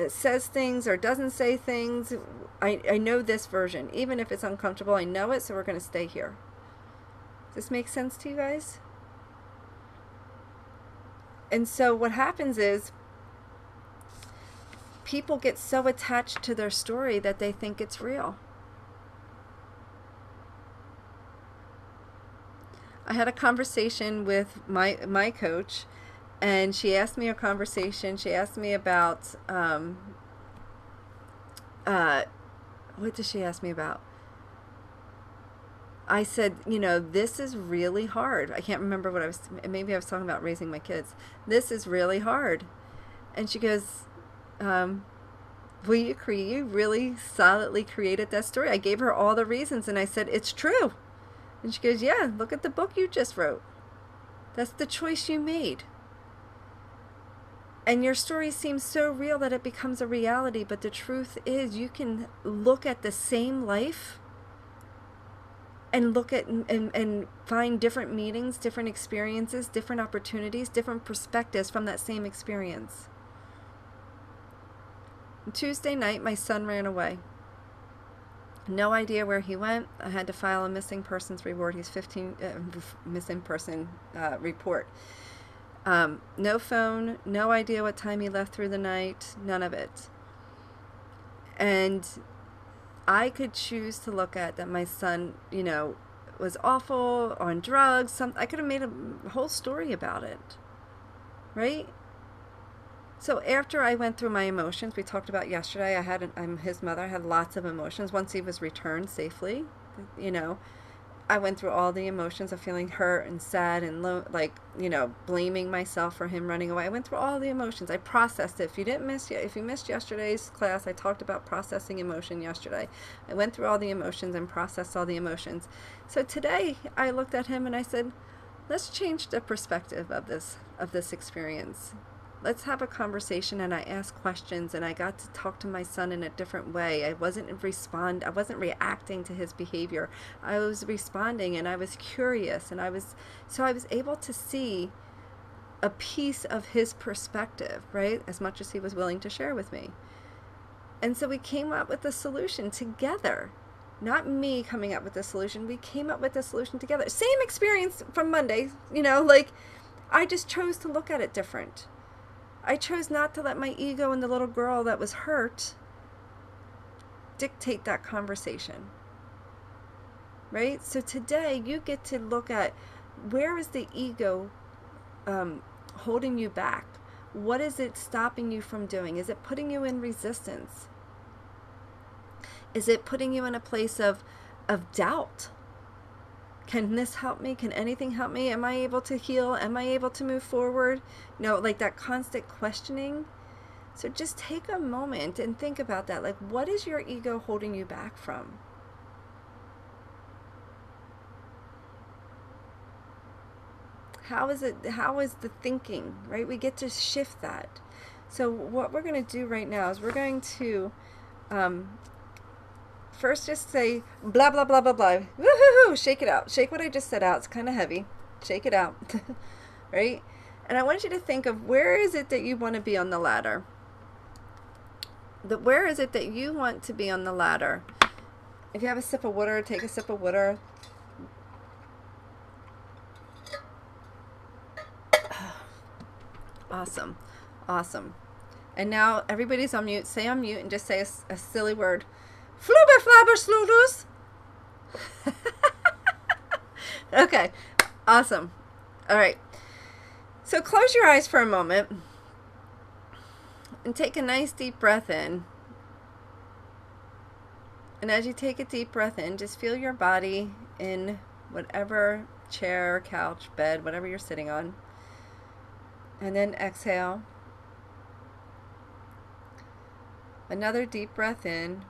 says things or doesn't say things. I know this version. Even if it's uncomfortable, I know it, so we're going to stay here. Does this make sense to you guys? And so what happens is people get so attached to their story that they think it's real. I had a conversation with my coach, and she asked me a conversation. She asked me about what did she ask me about? I said, you know, this is really hard. I can't remember what maybe I was talking about raising my kids. This is really hard. And she goes, you really solidly created that story. I gave her all the reasons, and I said, it's true. And she goes, yeah, look at the book you just wrote. That's the choice you made. And your story seems so real that it becomes a reality, but the truth is you can look at the same life and look at and find different meanings, different experiences, different opportunities, different perspectives from that same experience. Tuesday night, my son ran away. No idea where he went. I had to file a missing persons report. He's 15, missing person report. No phone, no idea what time he left through the night, none of it. And I could choose to look at that my son, you know, was awful, on drugs. I could have made a whole story about it, right? So after I went through my emotions, we talked about yesterday, I'm his mother, I had lots of emotions. Once he was returned safely, you know, I went through all the emotions of feeling hurt and sad and blaming myself for him running away. I went through all the emotions. I processed it. If you missed yesterday's class, I talked about processing emotion yesterday. I went through all the emotions and processed all the emotions. So today I looked at him and I said, let's change the perspective of this experience. Let's have a conversation. And I asked questions, and I got to talk to my son in a different way. I wasn't reacting to his behavior. I was responding, and I was curious, and I was able to see a piece of his perspective, right? As much as he was willing to share with me. And so we came up with a solution together. Not me coming up with the solution. We came up with the solution together. Same experience from Monday, I just chose to look at it different. I chose not to let my ego and the little girl that was hurt dictate that conversation, right? So today you get to look at, where is the ego holding you back? What is it stopping you from doing? Is it putting you in resistance? Is it putting you in a place of doubt? Can this help me? Can anything help me? Am I able to heal? Am I able to move forward? Like that constant questioning. So just take a moment and think about that. Like, what is your ego holding you back from? How is the thinking, right? We get to shift that. So what we're going to do right now is we're going to first just say blah, blah, blah, blah, blah. Woohoo! Shake it out. Shake what I just said out. It's kind of heavy. Shake it out. Right? And I want you to think of, where is it that you want to be on the ladder? Where is it that you want to be on the ladder? If you have a sip of water, take a sip of water. Awesome. Awesome. And now everybody's on mute. Say on mute and just say a silly word. Flubber flabber sloodus. Okay. Awesome. All right. So close your eyes for a moment and take a nice deep breath in. And as you take a deep breath in, just feel your body in whatever chair, couch, bed, whatever you're sitting on. And then exhale. Another deep breath in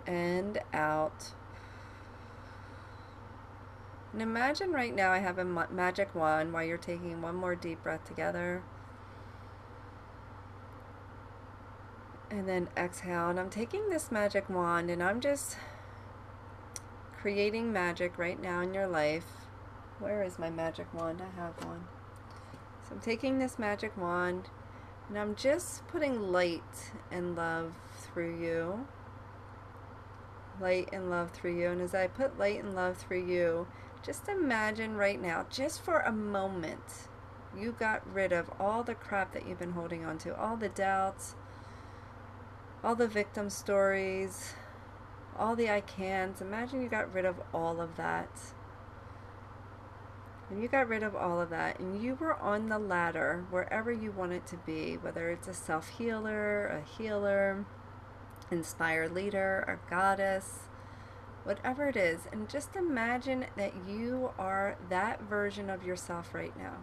and out. And imagine right now I have a magic wand while you're taking one more deep breath together. And then exhale. And I'm taking this magic wand and I'm just creating magic right now in your life. Where is my magic wand? I have one. So I'm taking this magic wand and I'm just putting light and love through you. Light and love through you. And as I put light and love through you, just imagine right now, just for a moment, you got rid of all the crap that you've been holding on to, all the doubts, all the victim stories, all the I can'ts. Imagine you got rid of all of that. And you got rid of all of that, and you were on the ladder wherever you want it to be, whether it's a self-healer, a healer, inspired leader, a goddess, whatever it is. And just imagine that you are that version of yourself right now.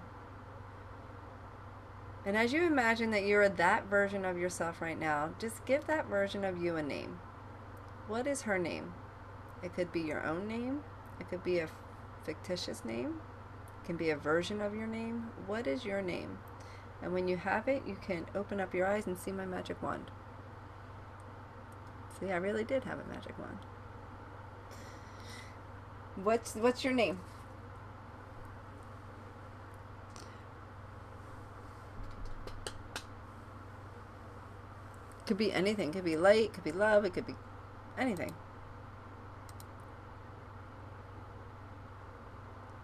And as you imagine that you're that version of yourself right now, just give that version of you a name. What is her name? It could be your own name. It could be a fictitious name. Can be a version of your name. What is your name? And when you have it, you can open up your eyes and see my magic wand. See, I really did have a magic wand. What's your name? Could be anything. Could be light, could be love, it could be anything.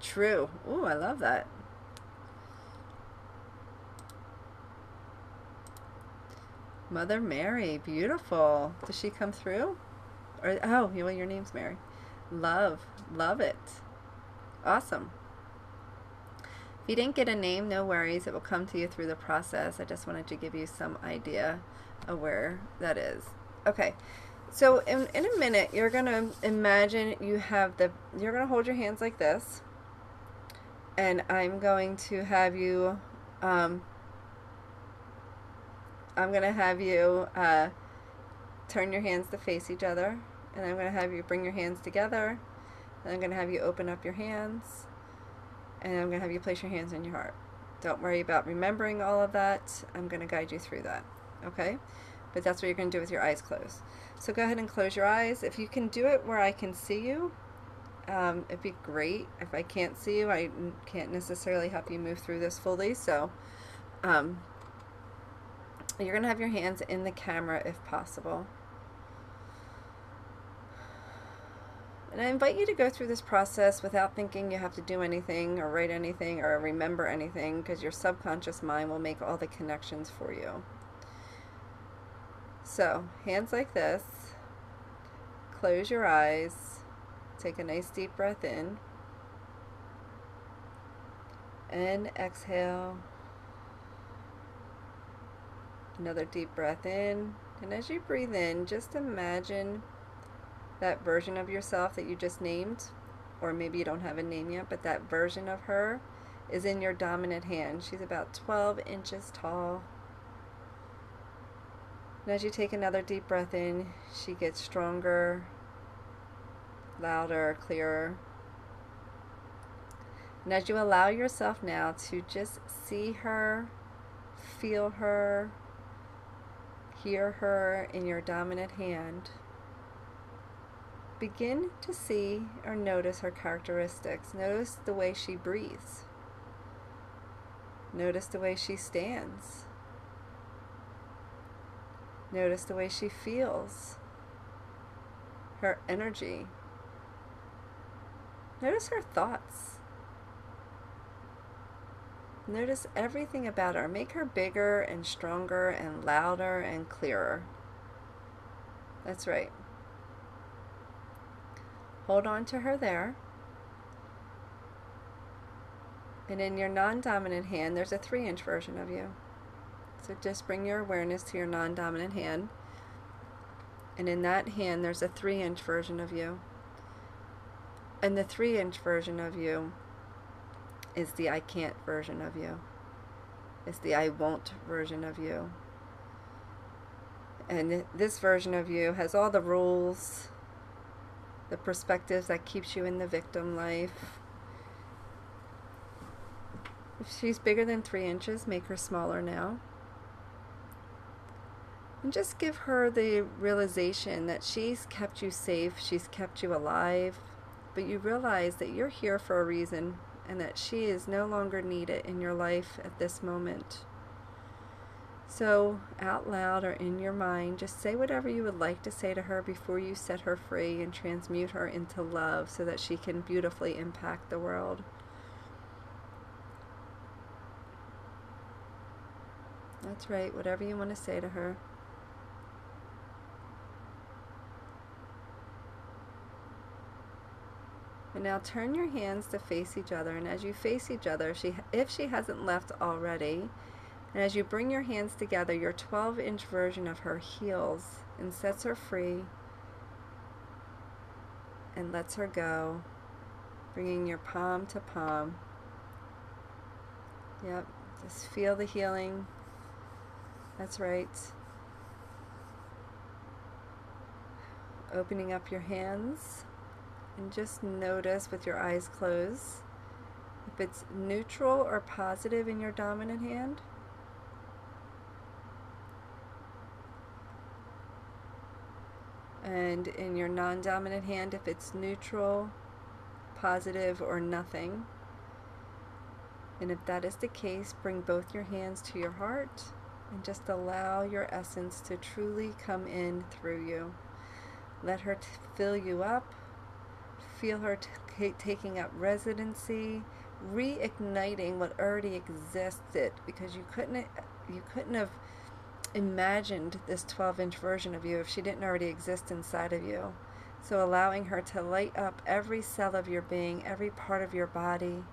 True. Ooh, I love that. Mother Mary, beautiful. Does she come through? Or oh, well, your name's Mary. Love it. Awesome. If you didn't get a name, no worries. It will come to you through the process. I just wanted to give you some idea of where that is. Okay. So in a minute, you're gonna imagine you're gonna hold your hands like this. And I'm going to have you, turn your hands to face each other. And I'm going to have you bring your hands together. And I'm going to have you open up your hands. And I'm going to have you place your hands on your heart. Don't worry about remembering all of that. I'm going to guide you through that. Okay? But that's what you're going to do with your eyes closed. So go ahead and close your eyes. If you can do it where I can see you, it'd be great. If I can't see you, I can't necessarily help you move through this fully. So you're going to have your hands in the camera if possible. And I invite you to go through this process without thinking you have to do anything or write anything or remember anything, because your subconscious mind will make all the connections for you. So hands like this. Close your eyes. Take a nice deep breath in and exhale. Another deep breath in, and as you breathe in, just imagine that version of yourself that you just named, or maybe you don't have a name yet, but that version of her is in your dominant hand. She's about 12 inches tall. And as you take another deep breath in, she gets stronger, louder, clearer. And as you allow yourself now to just see her, feel her, hear her in your dominant hand, begin to see or notice her characteristics. Notice the way she breathes. Notice the way she stands. Notice the way she feels. Her energy. Notice her thoughts. Notice everything about her. Make her bigger and stronger and louder and clearer. That's right. Hold on to her there. And in your non-dominant hand, there's a 3-inch version of you. So just bring your awareness to your non-dominant hand. And in that hand, there's a 3-inch version of you. And the 3-inch version of you is the I can't version of you. It's the I won't version of you. And this version of you has all the rules, the perspectives that keeps you in the victim life. If she's bigger than 3 inches, make her smaller now. And just give her the realization that she's kept you safe, she's kept you alive, but you realize that you're here for a reason and that she is no longer needed in your life at this moment. So out loud or in your mind, just say whatever you would like to say to her before you set her free and transmute her into love so that she can beautifully impact the world. That's right, whatever you want to say to her. And now turn your hands to face each other, and as you face each other, if she hasn't left already, and as you bring your hands together, your 12-inch version of her heals and sets her free and lets her go, bringing your palm to palm. Yep, just feel the healing. That's right. Opening up your hands. And just notice with your eyes closed if it's neutral or positive in your dominant hand. And in your non-dominant hand, if it's neutral, positive, or nothing. And if that is the case, bring both your hands to your heart and just allow your essence to truly come in through you. Let her fill you up. Feel her taking up residency, reigniting what already existed, because you couldn't have imagined this 12-inch version of you if she didn't already exist inside of you. So allowing her to light up every cell of your being, every part of your body.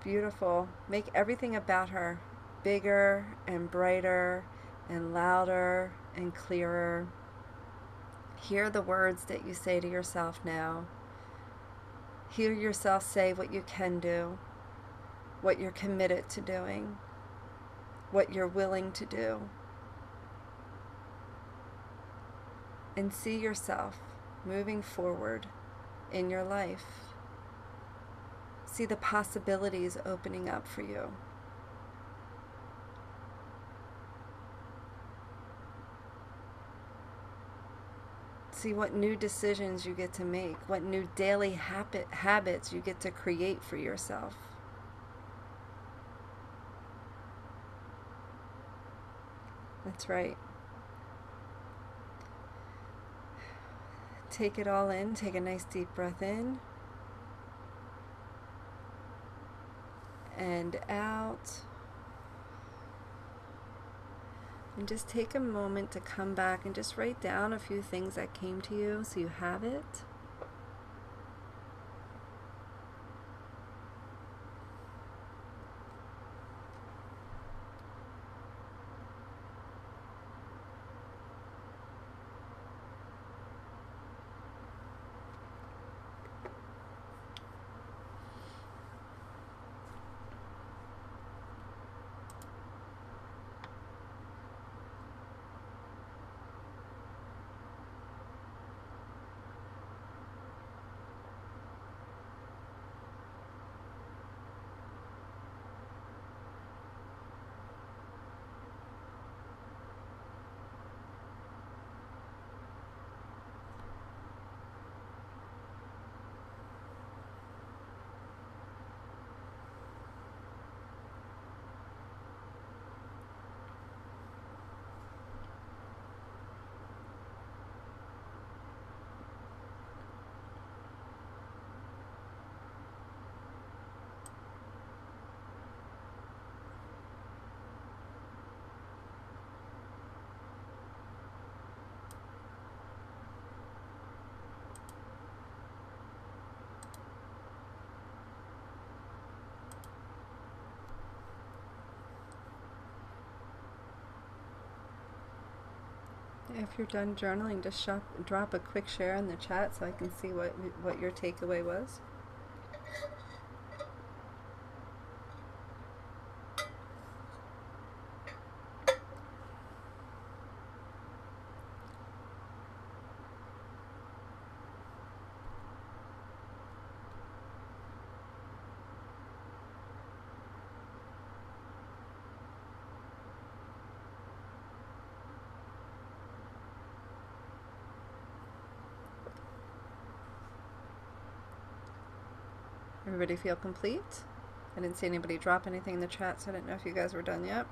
Beautiful. Make everything about her bigger and brighter and louder and clearer. Hear the words that you say to yourself now. Hear yourself say what you can do, what you're committed to doing, what you're willing to do. And see yourself moving forward in your life. See the possibilities opening up for you. See what new decisions you get to make, what new daily habits you get to create for yourself. That's right. Take it all in. Take a nice deep breath in. And out. And just take a moment to come back and just write down a few things that came to you so you have it. If you're done journaling, just drop a quick share in the chat so I can see what your takeaway was. Everybody feel complete? I didn't see anybody drop anything in the chat, so I didn't know if you guys were done yet.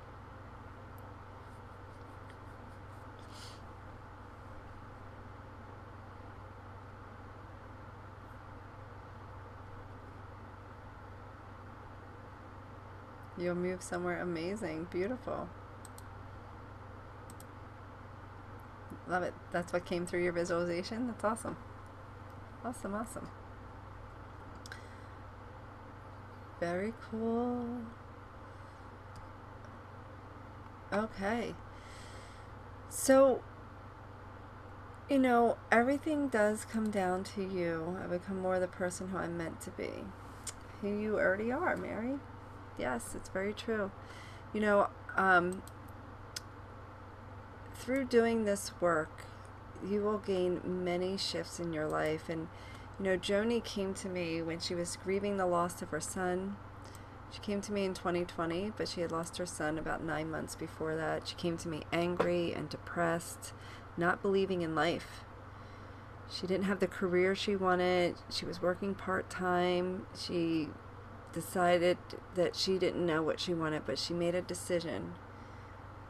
You'll move somewhere amazing. Beautiful. Love it. That's what came through your visualization? That's awesome. Awesome, awesome. Very cool. Okay. So, you know, everything does come down to you. I become more the person who I'm meant to be. Who you already are, Mary. Yes, it's very true. You know, through doing this work, you will gain many shifts in your life. And you know, Joni came to me when she was grieving the loss of her son. She came to me in 2020, but she had lost her son about 9 months before that. She came to me angry and depressed, not believing in life. She didn't have the career she wanted. She was working part-time. She decided that she didn't know what she wanted, but she made a decision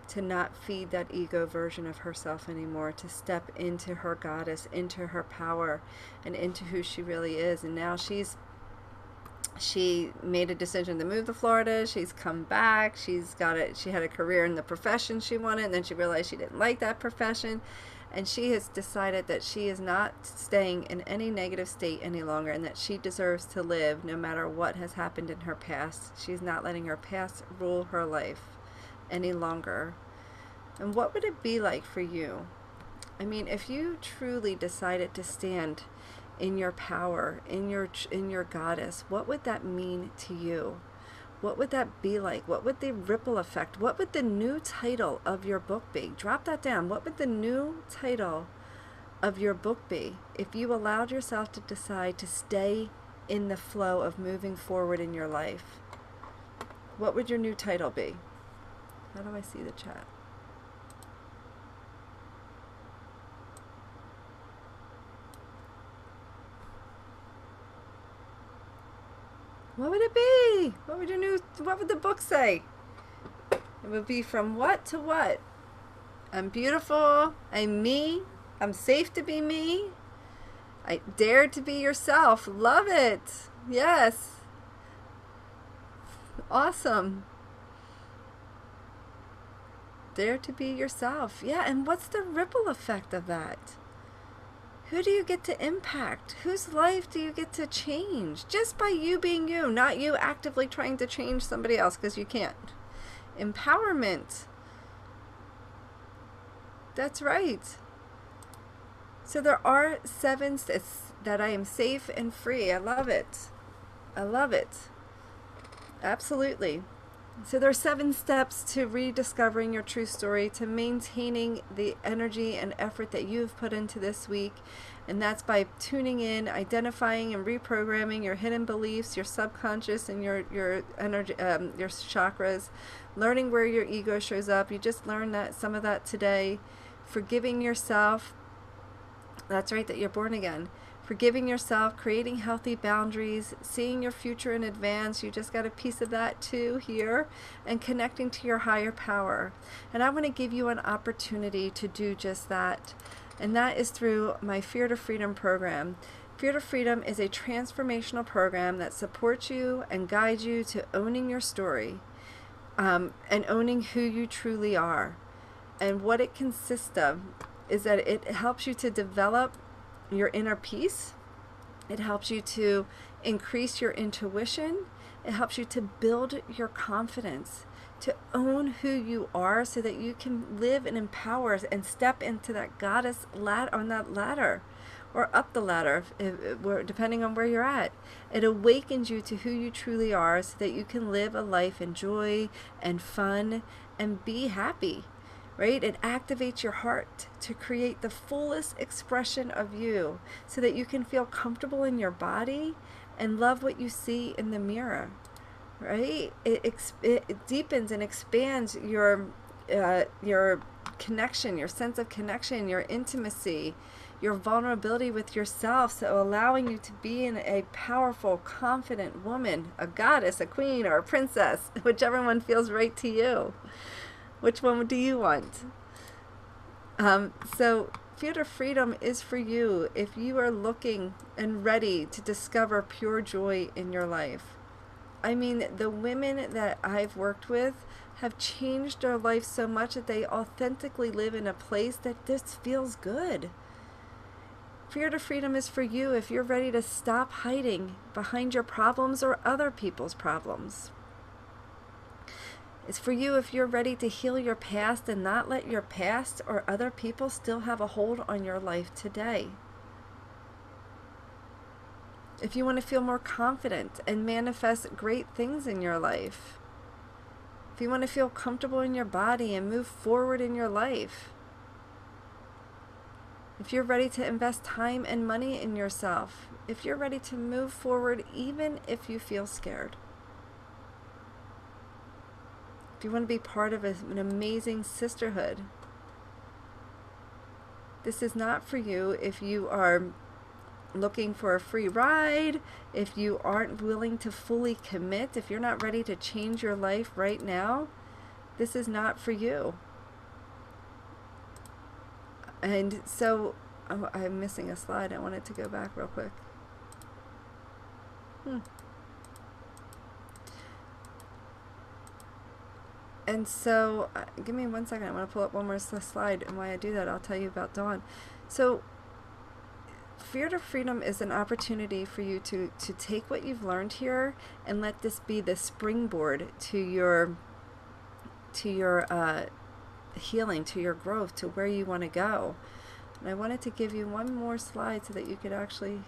to not feed that ego version of herself anymore, to step into her goddess, into her power, and into who she really is. And now she made a decision to move to Florida. She's come back. She had a career in the profession she wanted, and then she realized she didn't like that profession. And she has decided that she is not staying in any negative state any longer, and that she deserves to live no matter what has happened in her past. She's not letting her past rule her life any longer. And what would it be like for you? I mean, if you truly decided to stand in your power, in your goddess, what would that mean to you? What would that be like? What would the ripple effect? What would the new title of your book be? Drop that down. What would the new title of your book be if you allowed yourself to decide to stay in the flow of moving forward in your life? What would your new title be? How do I see the chat? What would it be? What would the book say? It would be from what to what? I'm beautiful. I'm me. I'm safe to be me. I dare to be yourself. Love it. Yes. Awesome. Dare to be yourself. Yeah, and what's the ripple effect of that? Who do you get to impact? Whose life do you get to change? Just by you being you, not you actively trying to change somebody else, because you can't. Empowerment. That's right. So there are 7 steps that I am safe and free. I love it. I love it. Absolutely. So there are 7 steps to rediscovering your true story, to maintaining the energy and effort that you've put into this week. And that's by tuning in, identifying and reprogramming your hidden beliefs, your subconscious and your energy, your chakras, learning where your ego shows up. You just learned some of that today. Forgiving yourself. That's right, that you're born again. Forgiving yourself, creating healthy boundaries, seeing your future in advance. You just got a piece of that too here. And connecting to your higher power. And I want to give you an opportunity to do just that. And that is through my Fear to Freedom program. Fear to Freedom is a transformational program that supports you and guides you to owning your story and owning who you truly are. And what it consists of is that it helps you to develop your inner peace. It helps you to increase your intuition. It helps you to build your confidence. to own who you are so that you can live and empower and step into that goddess ladder, on that ladder, or up the ladder, depending on where you're at. It awakens you to who you truly are so that you can live a life in joy and fun and be happy, right? It activates your heart to create the fullest expression of you so that you can feel comfortable in your body and love what you see in the mirror, right? It deepens and expands your connection, your sense of connection, your intimacy, your vulnerability with yourself, so allowing you to be in a powerful, confident woman, a goddess, a queen, or a princess, whichever one feels right to you. Which one do you want? So Fear of Freedom is for you if you are looking and ready to discover pure joy in your life. I mean, the women that I've worked with have changed their life so much that they authentically live in a place that just feels good. Fear of Freedom is for you if you're ready to stop hiding behind your problems or other people's problems. It's for you if you're ready to heal your past and not let your past or other people still have a hold on your life today. If you want to feel more confident and manifest great things in your life. If you want to feel comfortable in your body and move forward in your life. If you're ready to invest time and money in yourself. If you're ready to move forward even if you feel scared. If you want to be part of an amazing sisterhood. This is not for you if you are looking for a free ride, if you aren't willing to fully commit, if you're not ready to change your life right now. This is not for you. And so, I'm missing a slide. I wanted to go back real quick. And so, give me 1 second. I want to pull up one more slide. And while I do that, I'll tell you about Dawn. So, Fear of Freedom is an opportunity for you to take what you've learned here and let this be the springboard to your healing, to your growth, to where you want to go. And I wanted to give you one more slide so that you could actually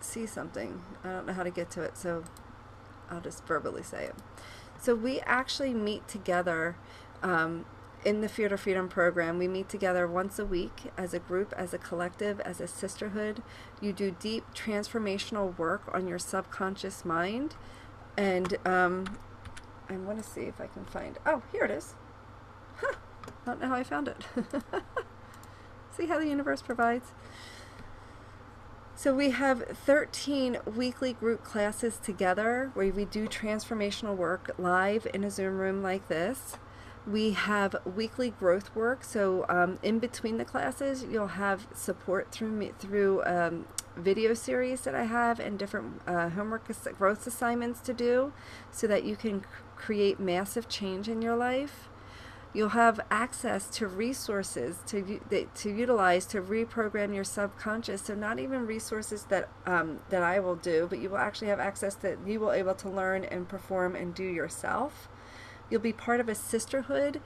see something. I don't know how to get to it, so I'll just verbally say it. So we actually meet together in the Fear of Freedom program. We meet together once a week as a group, as a collective, as a sisterhood. You do deep transformational work on your subconscious mind. And I want to see if I can find, oh, here it is. Huh. I don't know how I found it. See how the universe provides? So we have 13 weekly group classes together where we do transformational work live in a Zoom room like this. We have weekly growth work. So in between the classes, you'll have support through video series that I have and different homework growth assignments to do so that you can create massive change in your life. You'll have access to resources to utilize to reprogram your subconscious. So not even resources that I will do, but you will actually have access that you will able to learn and perform and do yourself. You'll be part of a sisterhood.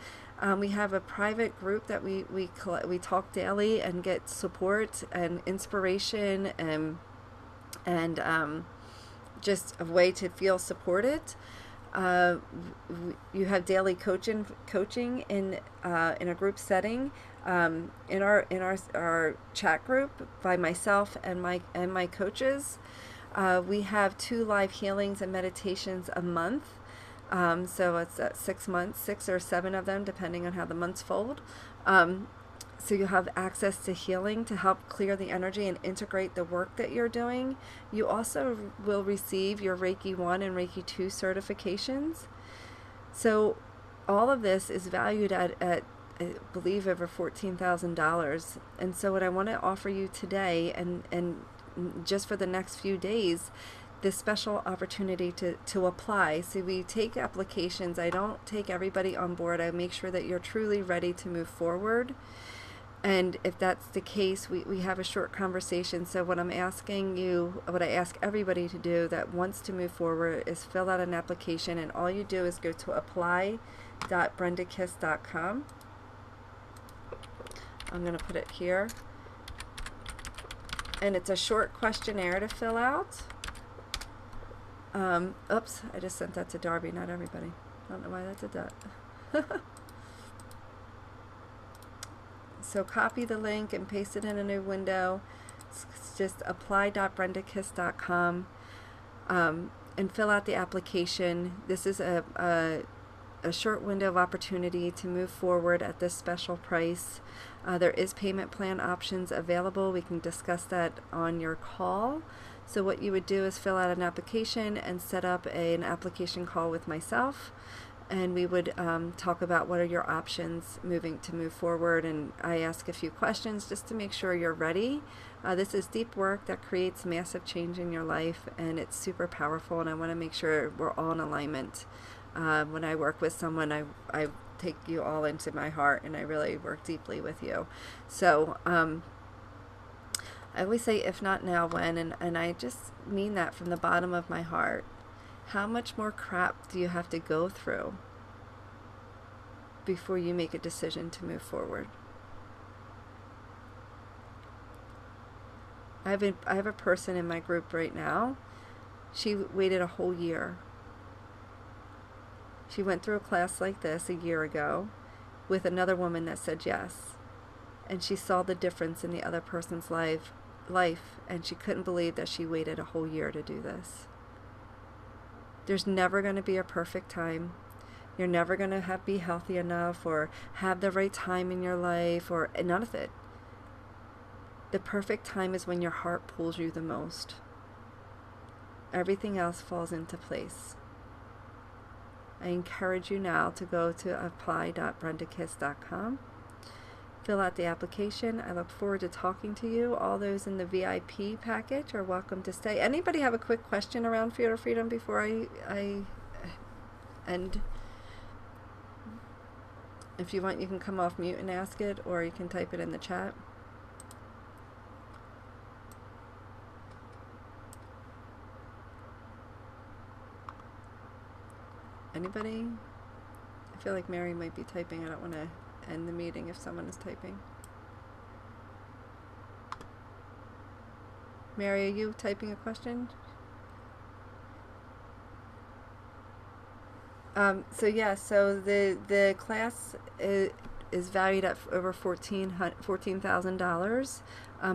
We have a private group that we talk daily and get support and inspiration and just a way to feel supported. You have daily coaching in a group setting in our chat group by myself and my coaches. We have 2 live healings and meditations a month. So it's 6 months, 6 or 7 of them, depending on how the months fold. So you'll have access to healing to help clear the energy and integrate the work that you're doing. You also will receive your Reiki 1 and Reiki 2 certifications. So all of this is valued at I believe, over $14,000. And so what I want to offer you today and just for the next few days, this special opportunity to apply. So we take applications. I don't take everybody on board. I make sure that you're truly ready to move forward. And if that's the case, we have a short conversation. So what I'm asking you, what I ask everybody to do that wants to move forward, is fill out an application, and all you do is go to apply.brendakiss.com. I'm going to put it here. And it's a short questionnaire to fill out. Oops, I just sent that to Darby, not everybody. I don't know why that did that. So copy the link and paste it in a new window. It's just apply.brendakiss.com, and fill out the application. This is a short window of opportunity to move forward at this special price. There is payment plan options available. We can discuss that on your call. So what you would do is fill out an application and set up an application call with myself, and we would talk about what are your options to move forward, and I ask a few questions just to make sure you're ready. This is deep work that creates massive change in your life, and it's super powerful, and I want to make sure we're all in alignment. When I work with someone, I take you all into my heart, and I really work deeply with you. So I always say, if not now, when? And I just mean that from the bottom of my heart. How much more crap do you have to go through before you make a decision to move forward? I have a person in my group right now. She waited a whole year. She went through a class like this a year ago with another woman that said yes. And she saw the difference in the other person's life, and she couldn't believe that she waited a whole year to do this. There's never going to be a perfect time. You're never going to be healthy enough or have the right time in your life, or none of it. The perfect time is when your heart pulls you the most. Everything else falls into place. I encourage you now to go to apply.brendakiss.com. Fill out the application. I look forward to talking to you. All those in the VIP package are welcome to stay. Anybody have a quick question around Fear of Freedom before I end? If you want, you can come off mute and ask it, or you can type it in the chat. Anybody? I feel like Mary might be typing. I don't want to end the meeting if someone is typing. Mary, are you typing a question? So the class is valued at over $14,000,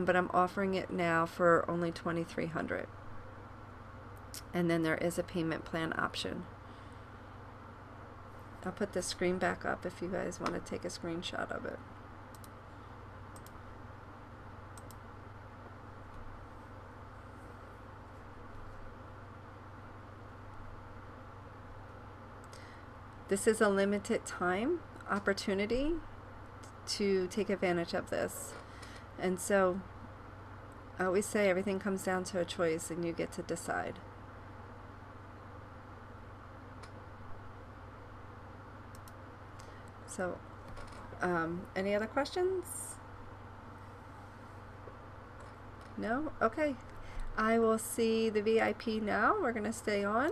but I'm offering it now for only $2,300. And then there is a payment plan option. I'll put the screen back up if you guys want to take a screenshot of it. This is a limited time opportunity to take advantage of this. And so I always say everything comes down to a choice, and you get to decide. So, any other questions? No? Okay. I will see the VIP now. We're going to stay on.